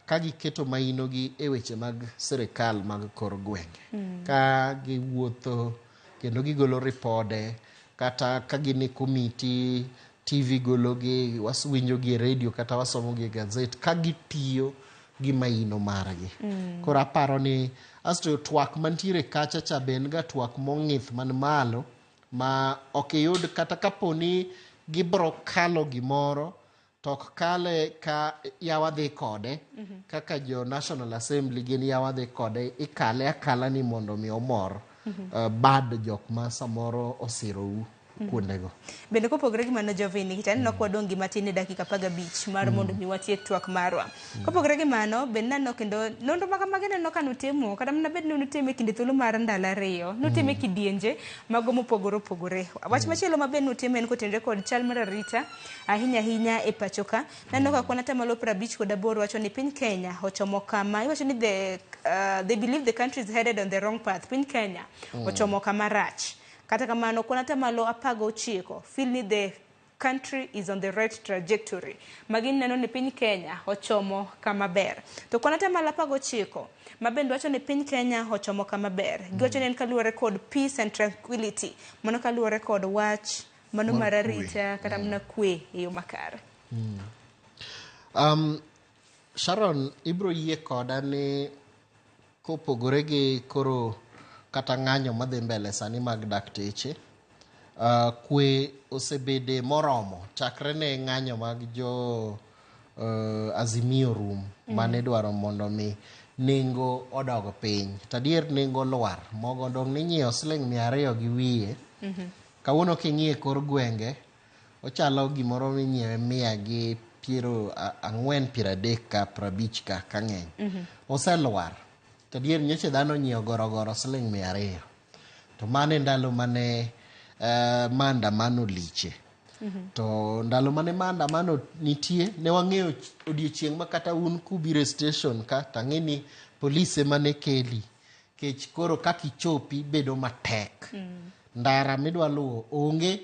Ka giketo mainogi e weche mag sirikal mag kor gwenge. Ka giwuotho kendo gigolo ripode, kata ka gin e komiti, TV gologi, waswinjogi e radio kata wasomogi e gazet, ka gitiyo gi maino margi. Koro aparo ni asto twak mantiere kacha cha ben ga twak mong'ith man malo ma ok yud kata kaponi gibro kalo gimoro to ok kale ka yawa dhi kode kaka jo National Assembly gin yawa dhi kode ikale akala ni mondo mi omor bad jok ma samoro osirou kuondego. Bende kopogore gi mano Jovini, kitani nok wadong' gi matin e dakika 15 mar mondo mi watiek twak marwa. Kopogore gi mano, bende nano kendo nonro makamagi neno ka nutimo, kata mana bed ni nutime kinde thuolo mar ndalo ariyo, nutime kidienje mago mopogore opogore. Wach machielo ma bende nutime en kotenore kod chal mar arita ahinya ahinya e pacho ka. Nano ka kwan atamalo 58 wacho ni piny Kenya ochomo kama, iwacho ni they believe the country is headed on the wrong path. Piny Kenya ochomo kama rach. Kata kamano kwan atamalo 19 feel ni the country is on the right trajectory. Magin neno ni piny Kenya ochomo kama ber. To kwan atamalo 19 mabende wacho ni piny Kenya ochomo kama ber. Giwacho ni en kaluwore kod peace and tranquility. Mano kaluwore kod wach mano mar arita kata mana kwe e yo makare. Sharon, ibro yie koda ni kopogore gi koro kata ng'anyo madhi mbele sani mag dakteche, kwe osebede moromo chakre ne ng'anyo mag jo Azimio rum mane dwaro mondo mi nengo odog piny. Tadier nengo lwar mogo dong ni nyiewo Sh200 gi wiye. Kawuono king'iye kor gwenge ochalo gimoro minyiewe 140 ka 50 ka ng'eny. Oselwar. Tadier nyoche dhano nyiewo gorogoro Sh200. To mane ndalo mane maandamano liche. To ndalo mane maandamano nitie ne wang'eyo odiochieng' ma kata un kubire station ka tang'eni polise mane keli. Kech koro kakichopi bedo matek. Ndara midwa luwo onge,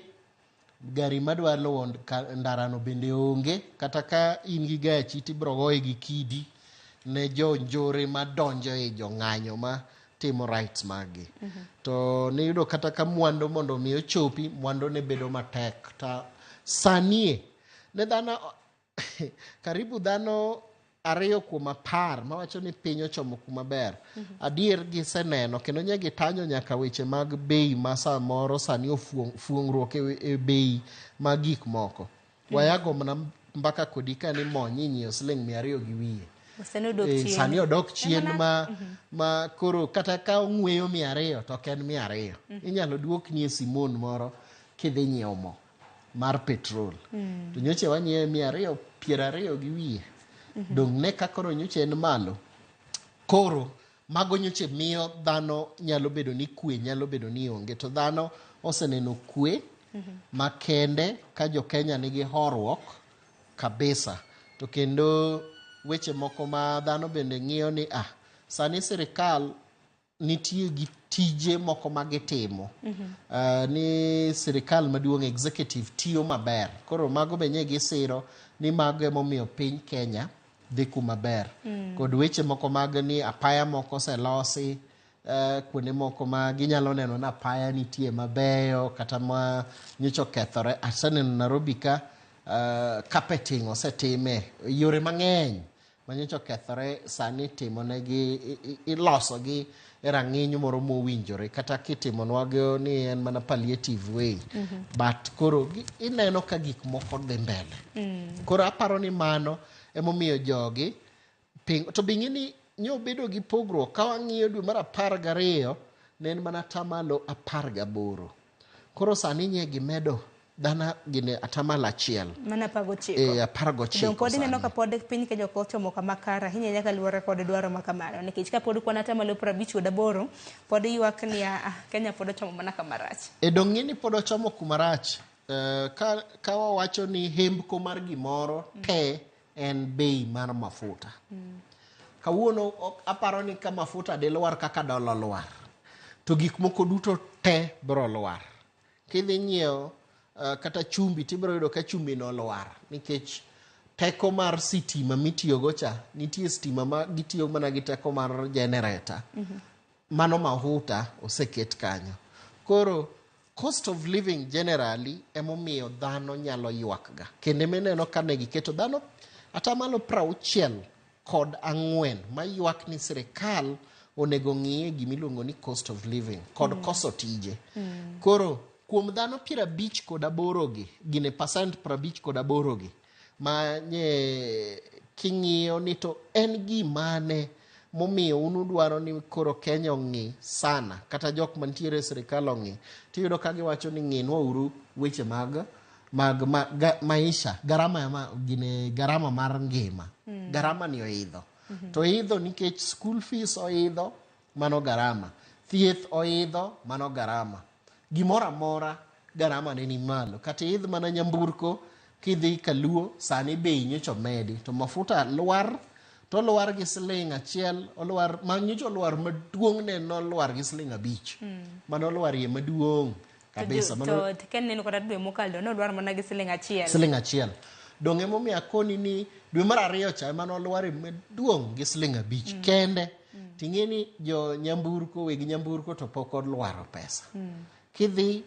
gari madwa luwo ndara no bende onge, kata ka in gi gachi tibro goye gi kidi ne jo njore madonjo e jo ng'anyo ma timo rights magi. To ne yudo kata ka mwando mondo mi ochopi, mwando ne bedo matek. Ta sanie ne dhano karibu dhano 2/10 mawacho ni piny ochomo kuma ber. Adier giseneno kendo nye gitanyo nyaka weche mag bei ma samoro sani ofuong'ruok e bei mag gik moko. Wayago mana mbaka kodika ni mo nyinyieo Sh200 gi wiye. Sani odok chien ma koro kata ka ong'weyo 200 to ken 200. Inyalo duokni e simon moro kidhi nyiewo mo mar petrol. To nyoche wanyiewe 220 gi wiye. Dong ne ka koro nyoche en malo. Koro mago nyoche miyo dhano nyalo bedo ni kwe, nyalo bedo ni onge. To dhano oseneno kwe makende ka jo Kenya nigi horuok kabisa. To kendo weche moko ma dhano bende ng'iyo ni sani sirikal nitie gi tije moko magitimo. Ni sirikal maduong' executive tiyo maber. Koro mago benye gisiro ni mago emomiyo piny Kenya dhi kuma ber. Kod weche moko mag ni apaya moko selosi, kuonde moko ma ginyalo neno na apaya nitie mabeyo kata ma nyocho kethore. Aseneno Nairobi ka carpeting osetime yore mang'eny manyocho kethore sani timonegi ilosogi e rang'iny moro mowinjore kata kitimonwago ni en mana palliative way. But koro ineno ka gik moko dhi mbele. Koro aparo ni mano emomiyo jogi to bing'e ni nyo bedo gi pogruok ka wang'iyo dwe mar 12 ne en mana atamalo 18. Koro sani nye gimedo dhana gine atamalo 1. Mana 19. 19. Dong pod ineno ka pod piny Kenya ok otimo kama kara hinya nyaka luwore kod dwaro makamano nikech ka pod kwan atamalo 58 pod ywak ni Kenya pod ochomo mana kama rach. Dong ni pod ochomo kuma rach. Ka wawacho ni hembko mar gimoro te en bei mar mafuta. Kawuono aparo ni ka mafuta de lwar kaka dola lwar. To gik moko duto te bro lwar. Kidhi nyiewo kata chumbi tibro yudo ka chumbi no lwar nikech teko mar sitima mitiyogo cha nitie sitima ma gitiyo mana gi teko mar generator. Mano mafuta oseket kanyo. Koro cost of living generally emomiyo dhano nyalo ywakga. Kende meneno kane giketo dhano atamalo 64 ma ywak ni sirikal onego ng'iye gimiluongo ni cost of living kod koso tije. Koro kuom dhano 58 gi gine percent 58 gi ma nye king'iyo ni to en gimane momiyo unu dwaro ni koro Kenya ong'i sana kata jok mantiere e sirikal ong'i tiyudo ka giwacho ni ng'inwa uru weche mag maisha garama mar ngima. Garama ni oidho. To oidho nikech school fees oidho, mano garama. Thieth oidho, mano garama. Gimora mora garama ni malo. Kata idh mana nyamburko kidhi Kaluo sani bei nyocho medi. To mafuta lwar to lwar gi $1 olwar manyocho lwar maduong' ne no lwar gi $5. Mano lwar ye maduong' kabisa. To ken neno kata dwe mokalo no lwar mana gi $1. $1. Donge momi akoni ni dwe mar 2 cha mano lwar maduong' gi $5 kende. Tingeni jo nyamburko wegi nyamburko to pok odwaro pesa. Kidhi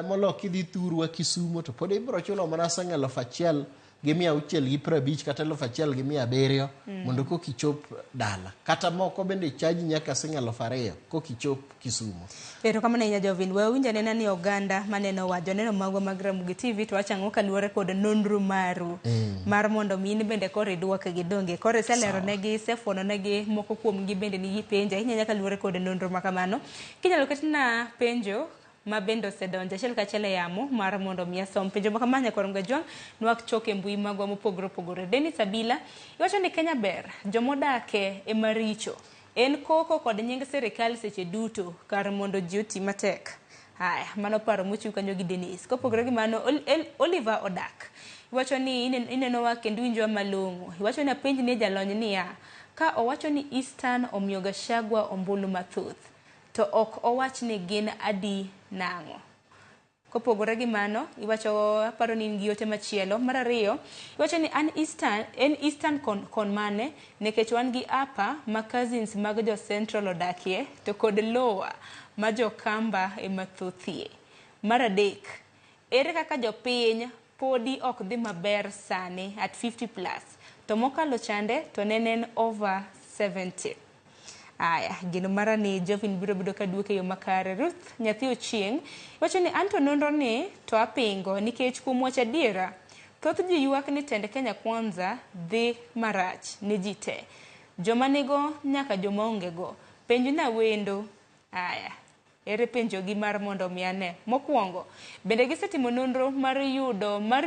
molo kidhi Thurwa Kisumo to pod ibro chulo mana $1,650 kata $1,700 mondo kokichop dala. Kata moko bende chaji nyaka $2,000 kokichop Kisumo. Pero kama nenya Jovin we winja nena ni oganda maneno wajo neno magwa mag Ramogi TV to wachango kaluore kod nonro maru mar mondo mini bende kore duoke gidonge kore selero negi sefono negi moko kuom gi bende ni penja hinya nyaka luore kod nonro makamano kinyalo ketina penjo mabendo sedonja chel kachele yamo mar mondo miya som penjo makamanya koromga jwang nwak choke mbui magwa mopogore Dennis Abila iwacho ni Kenya ber jomodake e maricho en koko kod nying serikal seche duto kar mondo ji oti matek. Haya mano paro mochiw kanyo gi Dennis kopogore gi mano Oliver Odak iwacho ni ineno wa kendo winjwa malong'o iwacho ni penj ni jalony niya ka owacho ni Eastern omiyo Gachagua ombulu mathoth to ok owach ni gin adi nang'o. Kopogore gi mano iwacho aparo ni gi ote machielo mar ariyo iwacho ni en Eastern kon mane nekech wan gi apa ma cousins mag jo Central odakie to kod Lower ma jo Kamba e mathothie. Mar adek ere kaka jo piny podi ok dhi maber sani at 50+ to mokalo chande to nenen over 70. Aya, gino mara ni Jovin biro ka duoke yo makare. Ruth nyathi Ochieng wacho ni anto nonro ni to apingo nikech kuom wacha diera thoth ji ywak ni tend Kenya Kwanza dhi marach ni ji te joma nigo nyaka joma ongego penjo na wendo. Aya ere penjo gi mar mondo miane mokwongo bende gisetimo nonro mar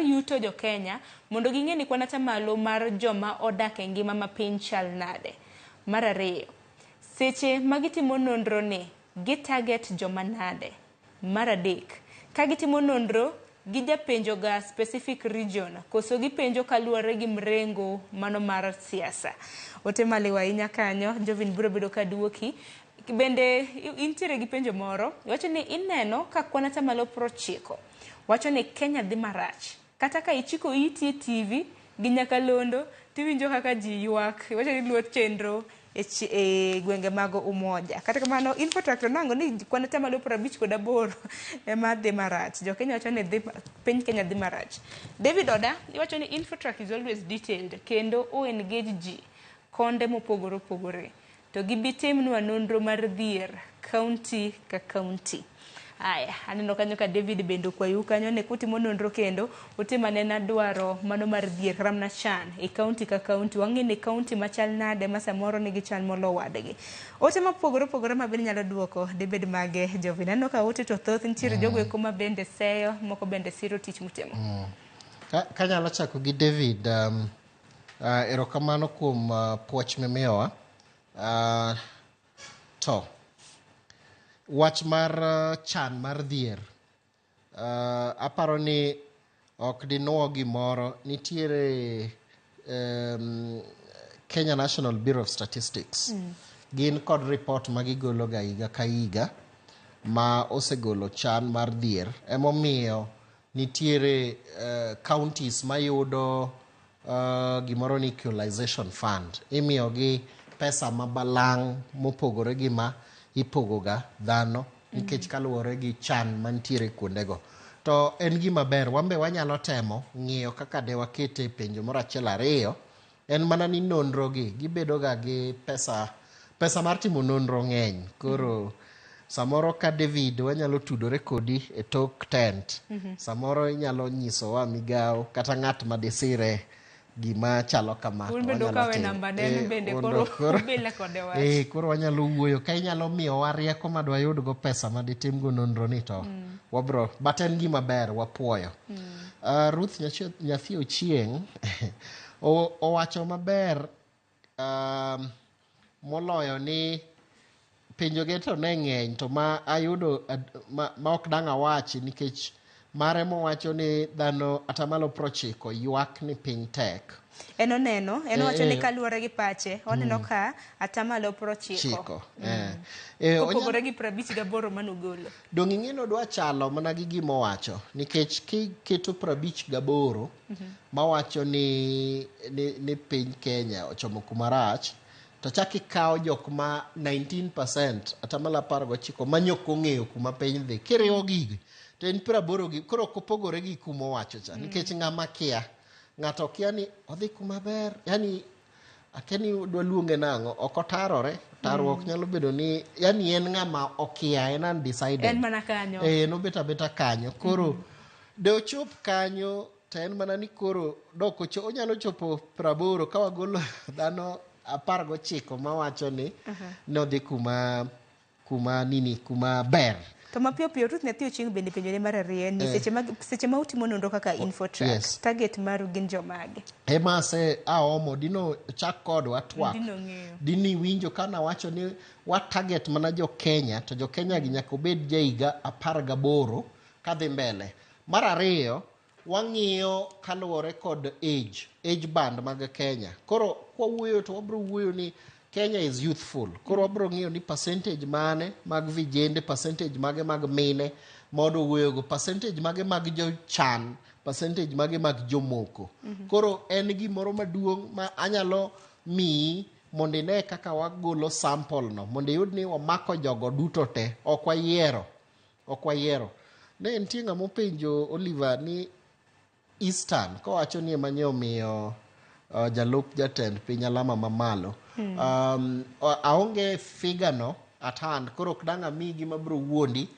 yuto jo Kenya mondo ging'e ni kwan atamalo mar joma odak e ngima ma piny chal nade. Mar ariyo seche magitimo nonro ni gi target joma nade. Mar adek ka gitimo nonro gi japenjo ga specific region koso gipenjo kaluwore gi mrengo mano mar siasa. Ote maliwa inya kanyo Jovin biro bedo ka duoki bende intiere gi penjo moro wacho ni ineno ka kwan atamalo 90 wacho ni Kenya dhi marach kata ka ichiko iti TV gi nyakalondo tiwinjo kaka ji ywak wacho ni luot chenro e gwenge mago Umoja. Kata kamano Infotrack nango ni kwan atamalo 58 ema dhi marach. Jo Kenya wacho ni piny Kenya dhi marach. David Oda iwacho ni Infotrack is always detailed kendo o engage ji konde mopogore to gibitimnwa nonro mar dhier county ka county. Haya, aneno kanyo ka David bendo kwayu kanyo ne kutimo nonro kendo utima nena dwaro mano mar dhier Ramna Chan e kaunti ka kaunti wang'e ne kaunti machal nade ma samoro nigi chal molo wadgi. Ote mopogore ma bende nyalo duoko debed mage Jovin. Aneno ka ote to thoth nitiere jogo eko ma bende seyo moko bende siro tich mutimo. Kanyalo chako gi David, erokamano kuom puoch mimiyowa. To wach mar chan mar dhier, aparo ni ok dinuo gimoro. Nitiere Kenya National Bureau of Statistics gin kod report magigolo ga higa ka higa ma osegolo chan mar dhier. Emomiyo nitiere counties mayudo gimoro ni equalization fund. Imiyogi pesa mabalang' mopogore gi ma ipogoga dhano nikech kaluwore gi chan mantiere kuondego. To en gima ber, wambe wanyalo temo ng'iyo kaka de wakete penjo moro achiel ariyo. En mana ni nonro gi gibedo ga gi pesa mar timo nonro ng'eny. Koro samoro ka David wanyalo tudore kodi e tok tent. Samoro inyalo nyisowa migawo kata ng'at ma desire gima chalo kama. Koro wanyalo wuoyo ka inyalo miyowa rieko madwa yudgo pesa maditimgo nonro ni to wabro. But en gima ber, wapuoyo. Ruth Nyathi Ochieng owacho maber moloyo ni penjo geto ne ng'eny to ma ayudo ma ok dang' awachi nikech mare mowacho ni dhano 90% ywak ni piny tek. En wacho ni kaluwore gi pache oneno ka 90%. Kopogore gi 58 manogolo. Dong' ing'eno dwa chalo mana gi gima owacho nikech kiketo 58 mawacho ni piny Kenya ochomo kuma rach, to chak ikawo jok ma 19% 19% manyok ong'eyo kuma piny dhi. Kiriwo gigi to en 80 koro kopogore gi kuma owacho cha nikech ng'ama kia ng'ato kia ni odhi kuma ber, yani akeni dwa luonge nang'o, ok otarore. Tarruok nyalo bedo ni yani en ng'ama okia, en undecided. En mana kanyo. Nobet abeta kanyo. Koro de ochop kanyo to en mana ni koro onyalo chopo 80 ka wagolo dhano 19 mawacho ni nodhi kuma ber. To mapiyo Ruth Nyathi Ochieng bende penjone mar ariyo ni seche ma utimo nonro kaka Infotrack, yes. Target maru gin jomage? Emase aomo dino chak kodwa twak. Dini winjo kana wacho ni wa target mana jo Kenya, to jo Kenya gi nyaka obed jaiga 18 kadhi mbele. Mar ariyo wang'iyo kaluwore kod age band mag Kenya. Koro kwa wuoyo to wabro wuoyo ni Kenya is youthful. Koro wabro ng'iyo ni percentage mane mag vijende, percentage mage mag mine modo wuoyogo, percentage mage mag jochan, percentage mage mag jomoko. Koro en gimoro maduong' ma anyalo miyi mondo ine kaka wagolo sample no, mondo yud ni wamako jogo duto te. Ok wayiero. Ne nitie ng'ama openjo Oliver ni Eastern kowacho ni ema ne omiyo jalup jatend piny alama mamalo. Aonge figa no at hand, koro ok dang' amiyi gima bro wuondi.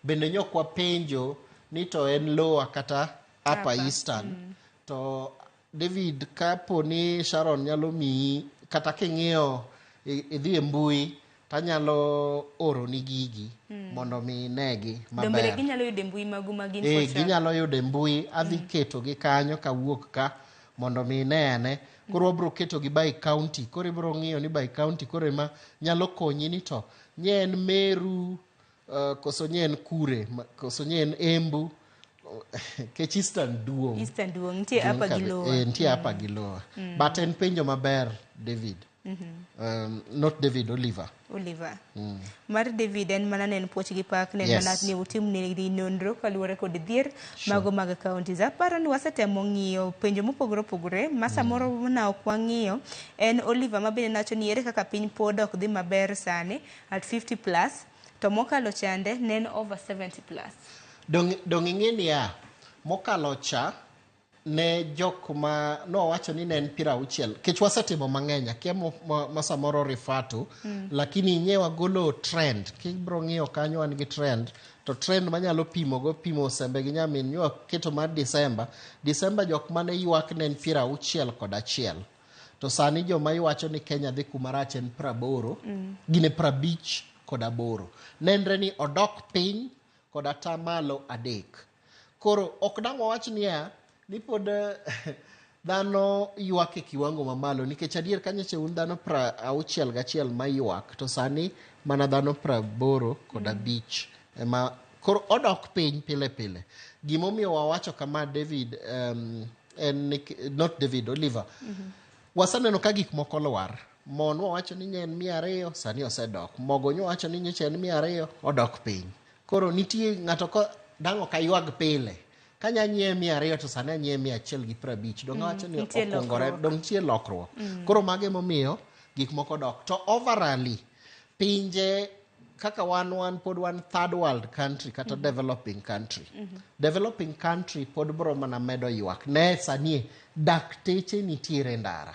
Bende nyokwa penjo ni to en lower kata upper Eastern. To David, kapo ni Sharon nyalo miyi kata king'iyo idhi e mbui tanyalo oro ni gigi mondo mi negi maber. Dombele ginyalo yude mbui magu mag Infotrack. Ginyalo yude mbui, adhi keto gi kanyo kawuok ka mondo mi nene. Koro wabro keto gi by county. Koro ibro ng'iyo ni by county koro ema nyalo konyi ni to nyen Meru, koso nyen Kure, koso nyen Embu. Kech Eastern duong'. Nitie apa gi lower. Nitie apa gi lower. But en penjo maber, David. Not David, Oliver. Mar David en mana nen puoch gi pak nen mana ni utim ni nonro kaluwore kod dhier mago mag counties. Aparo ni wasetemo ng'iyo penjo mopogore ma samoro na ok wang'iyo en Oliver mabende nacho ni ere kaka piny pod ok dhi maber sani at 50+ to mokalo chande nen over 70+. Dong ing'e ni mokalo cha ne jok ma nowacho ni ne en pira auchiel kech wasetimo mang'eny akia masamoro rifatu lakini nyewa golo trend kibro ng'iyo kanyo an gi trend to trend manyalo pimo sembe gi nyamin nywa keto mar Disemba jok mane ywak ne en pira auchiel kod achiel to sani joma iwacho ni Kenya dhi kumarach en 80 gine 50 kod 8 nenre ni odok piny kod atamalo 3 koro ok dang' wawach ni pod dhano ywak e kiwango mamalo nikech adier kanyoche un dhano 61 ma ywak to sani mana dhano 80 kod 5 ema koro odok piny pile gimomiyo wawacho kama Oliver wasaneno ka gik moko lwar mon wawacho ni en 200 sani osedok mogo wacho ni nyocha en 200 odok piny koro nitie ng'ato ko dang' ok aywag pile kanya nyie 200 to sani nyie 150 dong wacho ni okongore dong tie lokruok koro mage momiyo gik moko dok to overally pinje kaka wan pod wan third world country kata developing country pod bro mana medo ywak ne sani dakteche nitiere ndara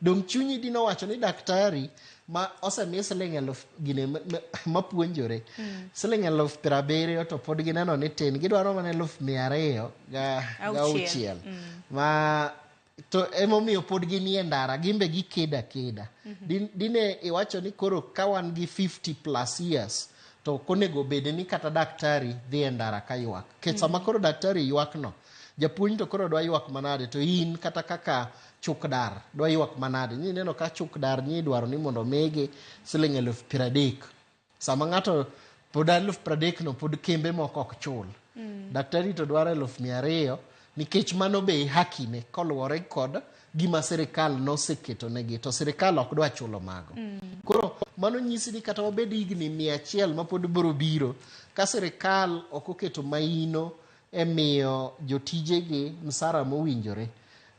dong chunyi dino wacho ni daktari ma osemi siling 1000 mapuonjore siling 70,000 to pod gineno ni tin gidwaro mana 200 ga auchiel ma to emomiyo pod ginie ndara gimbe gikeda dine iwacho ni koro kawan gi 50 plus years to konego bede ni kata daktari dhi e ndara ka ywak kech sama koro daktari ywak no japuonj to koro dwa ywak manade to in kata kaka chukdar dwa ywak manade ni neno ka chukdar ni dwaro ni mondo mege siling 30,000 sama ng'ato pod 30,000 no pod kembe moko ok chul daktari to dwaro 200,000 nikech mano be hakine koluwore kod gima sirikal noseketo negi to sirikal ok dwa chulo mago koro mano nyisi ni kata wabed higni 100 ma pod biro biro ka sirikal ok oketo maino e miyo jotijegi msara mowinjore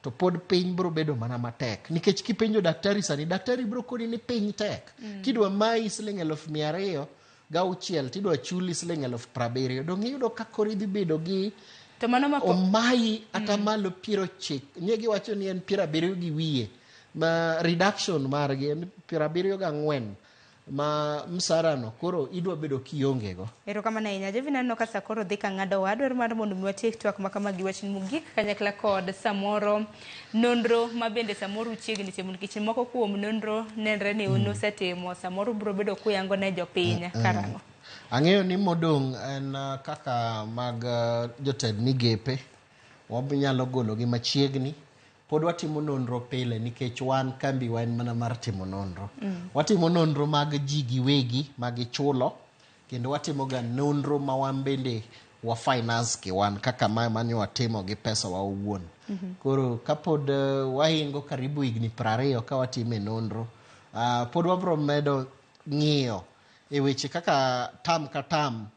to pod piny biro bedo mana matek nikech kipenjo daktari sani daktari biro koni ni piny tek kidwa mai siling 200 ga auchiel tidwa chuli siling 70,000 dong iyudo ka kori dhi bedo gi to mano ma omai atamalo 90 nyegi wacho ni en 70 gi wiye ma reduction margi en 74 ma msarano koro idwa bedo kionge go erokamano ahinya Jovinano ka sa koro dhi ka ng'ado wadwar mar mondo mi watiek twak ma kama gi wachni mogik kanyakla kod samoro nonro ma bende samoro chiegni timo nikech moko kuom nonro nenre ni unusetimo samoro biro bedo kuyango ne jopiny karang'o ang'eyo ni modong' en kaka mag jotend migepe wanyalo golo gi machiegni pod watimo nonro pile nikech wan kambi wan mana mar timo nonro watimo nonro mag ji giwegi mag chulo kendo watimo ga nonro ma wan bende wa finance ki wan kaka mani watimo gi pesa wa owuon koro kapod wahingo karibu higni 20 ka watime nonro pod wabro medo ng'iyo e weche kaka tam ka tam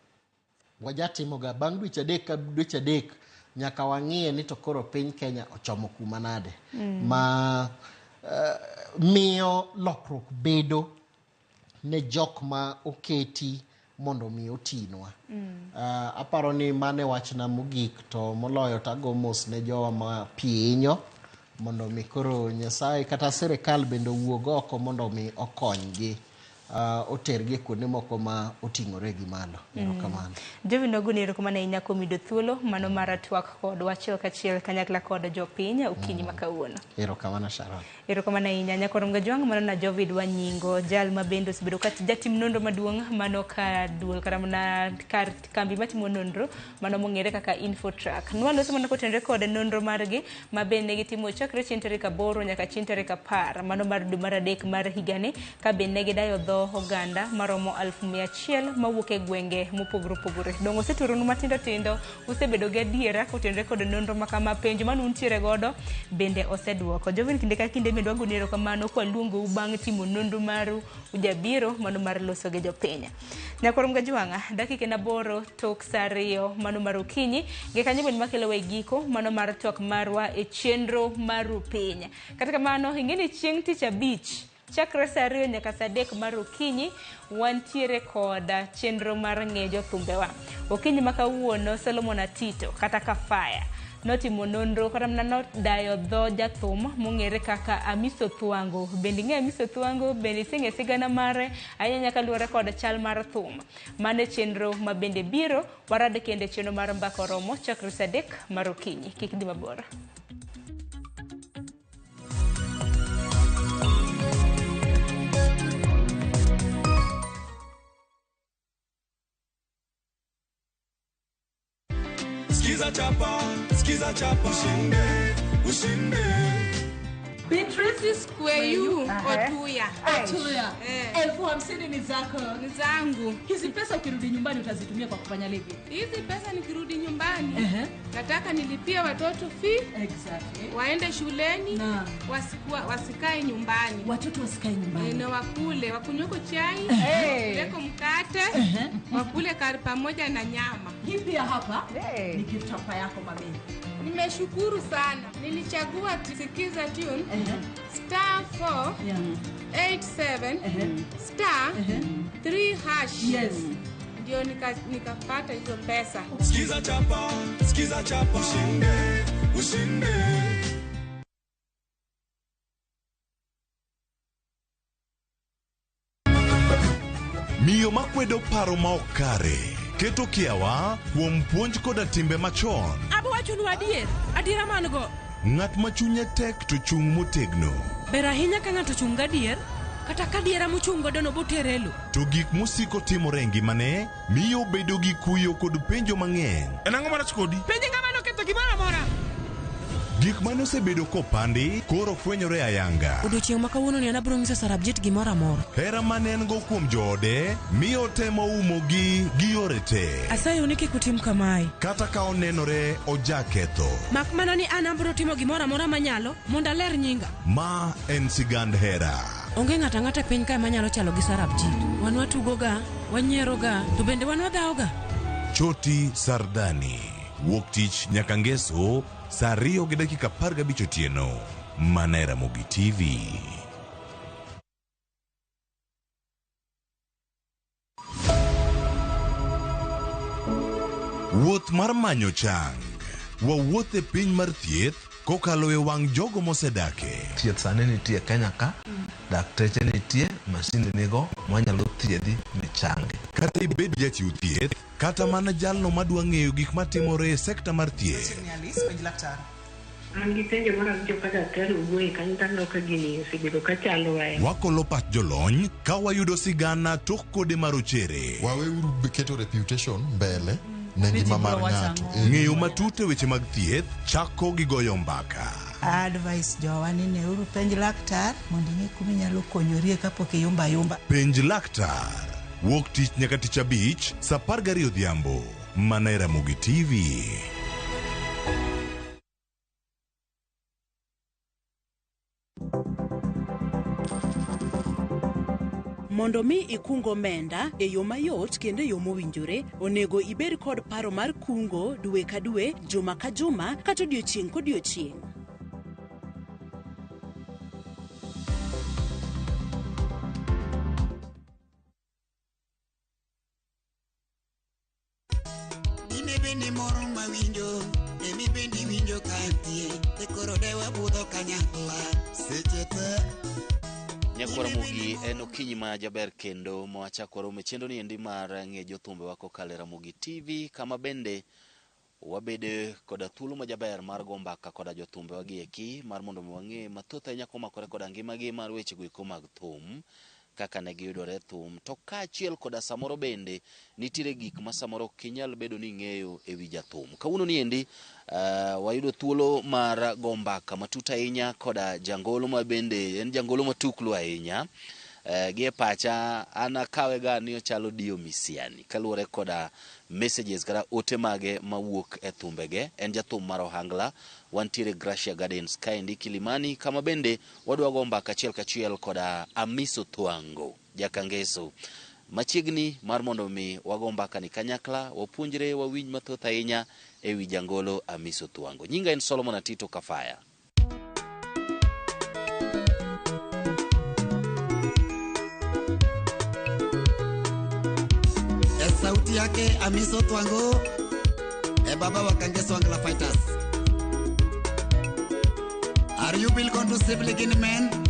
wajatimo ga bang' dweche adek ka dweche adek nyaka wang'iye ni to koro piny Kenya ochomo kuma nade ma miyo lokruok bedo ne jok ma oketi mondo mi otinwa aparo ni mane wachna mogik to moloyo tago mos ne jowa ma pinyo mondo mi koro Nyasaye kata sirikal bende wuog oko mondo mi okonygi otergi kuonde moko ma oting'ore gi malo erokamano Jovin Ogun erokamano ahinya kuom yudo thuolo mano mar twak kod wachiel kachiel kanyakla kod jopiny okinyi ma kawuono erokamano Sharon erokamano ahinya nyakoro mga jwang' mano na Jovid Wanyingo jal ma bende osebedo ka jatim nonro maduong' mano ka duol kata mana kar kambi matimo nonro mano mong'ere kaka Infotrack nwaloso mana kotenre kod nonro margi ma bende gitimo chakre chieng' tarik 8 nyaka chieng' tarik 10 mano mar dwe mar 3 mar higani ka bende gidayo dho oganda maromo 100,000 mawuok e gwenge mopogore opogore dong oseturonu matindo tindo usebedo gi adiera kotenre kod nonro ma kama penjo manu untiere godo bende oseduoko Jovin kinde ka kinde medwa gonero kamano kwa luongo bang' timo nonro maru ujabiro mano mar loso gi jopiny nyakoro mga jwang'a dakika 8 tok saa 2 mano mar okinyi gi kanyo bende makelo we giko mano mar twak marwa e chenro maru piny kata kamano ing'eni chieng' tich abich chakre saa 2 nyaka saa 3 mar okinyi wantiere kod chenro mar ng'eyo thumbewa Okinyi makawuono Solomon Atito kata Kafaya notimo nonro kata mana dayo dho jathum mong'ere kaka Amiso Thuango. Bende ng'e Amiso Thuango bende sing'e sigana mare ahinya kaluwore kod chal mar thum. Mane chenro ma bende biro warad kende chenro mar mbako romo chakre saa 3 mar okinyi. Kik di mabor. Skiza chapa, ushinde. Beatrice Square you Otuya. Otuya. 50 ni zako. Ni zangu. Hizi pesa ukirudi nyumbani utazitumia kwa kufanya lipi? Hizi pesa nikirudi nyumbani nataka nilipie watoto fee. Exactly. Waende shuleni na wasikae nyumbani. Watoto wasikae nyumbani. Na wakule, wakunyweko chai, leko mkate, wakule kari pamoja na nyama. Hii pia hapa ni gift hapa yako mami. Nimeshukuru sana. Nilichagua Sikiza Tune *4 87 *3 hash. Yes. Ndio nikapata hizo pesa. Skiza chapa, ushinde. Miyo makwedo paro ma okare keto kiawa kuom puonj koda timbe machon. Abo wachunu adiera mango. Ng'at ma chunye tek to chung motegno. Ber ahinya ka ng'ato chung gadier, kata ka diera mochung godo no boterelo. To gik musiko timore e ngimane miyo bedo gi kuyo kod penjo mang'eny. En ang'o marach kodi? Penjo ng'ama noketho gimoro amora. Gik mane osebedo kopandi koro fwenyore ayanga. Odiochieng' ma kawuono ni anabro ng'iso Sarabjit gimoro amora. Hera mane en go kuom joode miyo temo umogi gi yore te. Asayo ni kik utim kamae. Kata ka onenore ojaketho. Mak mana ni an abro timo gimoro amora manyalo mondo aler nyinga. Ma en sigand hera. Onge ng'ata ng'ata piny kae manyalo chalo gi Sarabjit. Wan watugoga, wanyieroga, to bende wan wadhaoga. Choti Sardani. Wuok tich nyaka ngeso saa 2:15 otieno. Mana Ramogi TV. Wuoth mar manyo chang. Wawuoth e piny mar thieth kokalo e wang' jogo mosedake. Thieth sani nitie Kenya ka, dakteche nitie, masinde nigo mwanyalo thiedhi michangi. Kata ibed jachiw thieth, kata mana jalno madwa ng'eyo gik matimore e sekta mar thieth. Wakolo pat jolony ka wayudo sigana tok kode marochere. Waweuru keto reputation mbele ne ngima mar ng'ato. Ng'eyo matut e weche mag thieth chako gi goyo mbaka. Advice jowani ne uru penj laktar mondo ing'e kuma inyalo konyorie kapok iyumba. Penj laktar. Wuok tich nyaka tich abich saa 12 odhiambo. Mana Ramogi TV. Mondo mi ikungo omenda e yo mayot kendo e yo mowinjore, onego ibed kod paro mar kungo dwe ka dwe, juma ka juma, kata odiochieng' kodiochieng'. Bende moro mawinjo, emi bendi winjo kantie, e koro dewa budho kanyakla, seche te. Nyakwara Mugi en okinyi ma jaber kendo mwachakwa rome chendo ni endi mar ng'e jothumbe wako kale Ramogi TV, kama bende wabede koda thuolo ma jaber mar go mbaka koda jothumbe wagi eki mar mondo wang'e mathoth ahinya komakore koda ngimagi mar weche go eko mag thum, kaka ne giyudore thum, to kaachiel koda samoro bende nitiere gik ma samoro kinyal bedo ni ng'eyo e wi jathum. Kawuono ni endi wayudo thuolo mar go mbaka matut ahinya koda jangolo ma bende en jangolo matuklu ahinya. Gie pacha ana kawega ni ochalo Dio Misiani kaluwore koda messages kata ote mage mawuok e thumbege. En jathum mar ohangla, wantiere Gracia Gardens kaendi Kilimani, kama bende wadwa go mbaka achiel kachiel koda Amiso Thuango jakangeso machiegni mar mondo mi wago mbaka ni kanyakla wapuonjre wawinj mathoth ahinya e wi jangolo Amiso Thuango. Nyinga en Solomon Atito Kafaya. sauti yake Amiso Twango, baba wa Kange Swangla Fighters. Are you built to sibling men?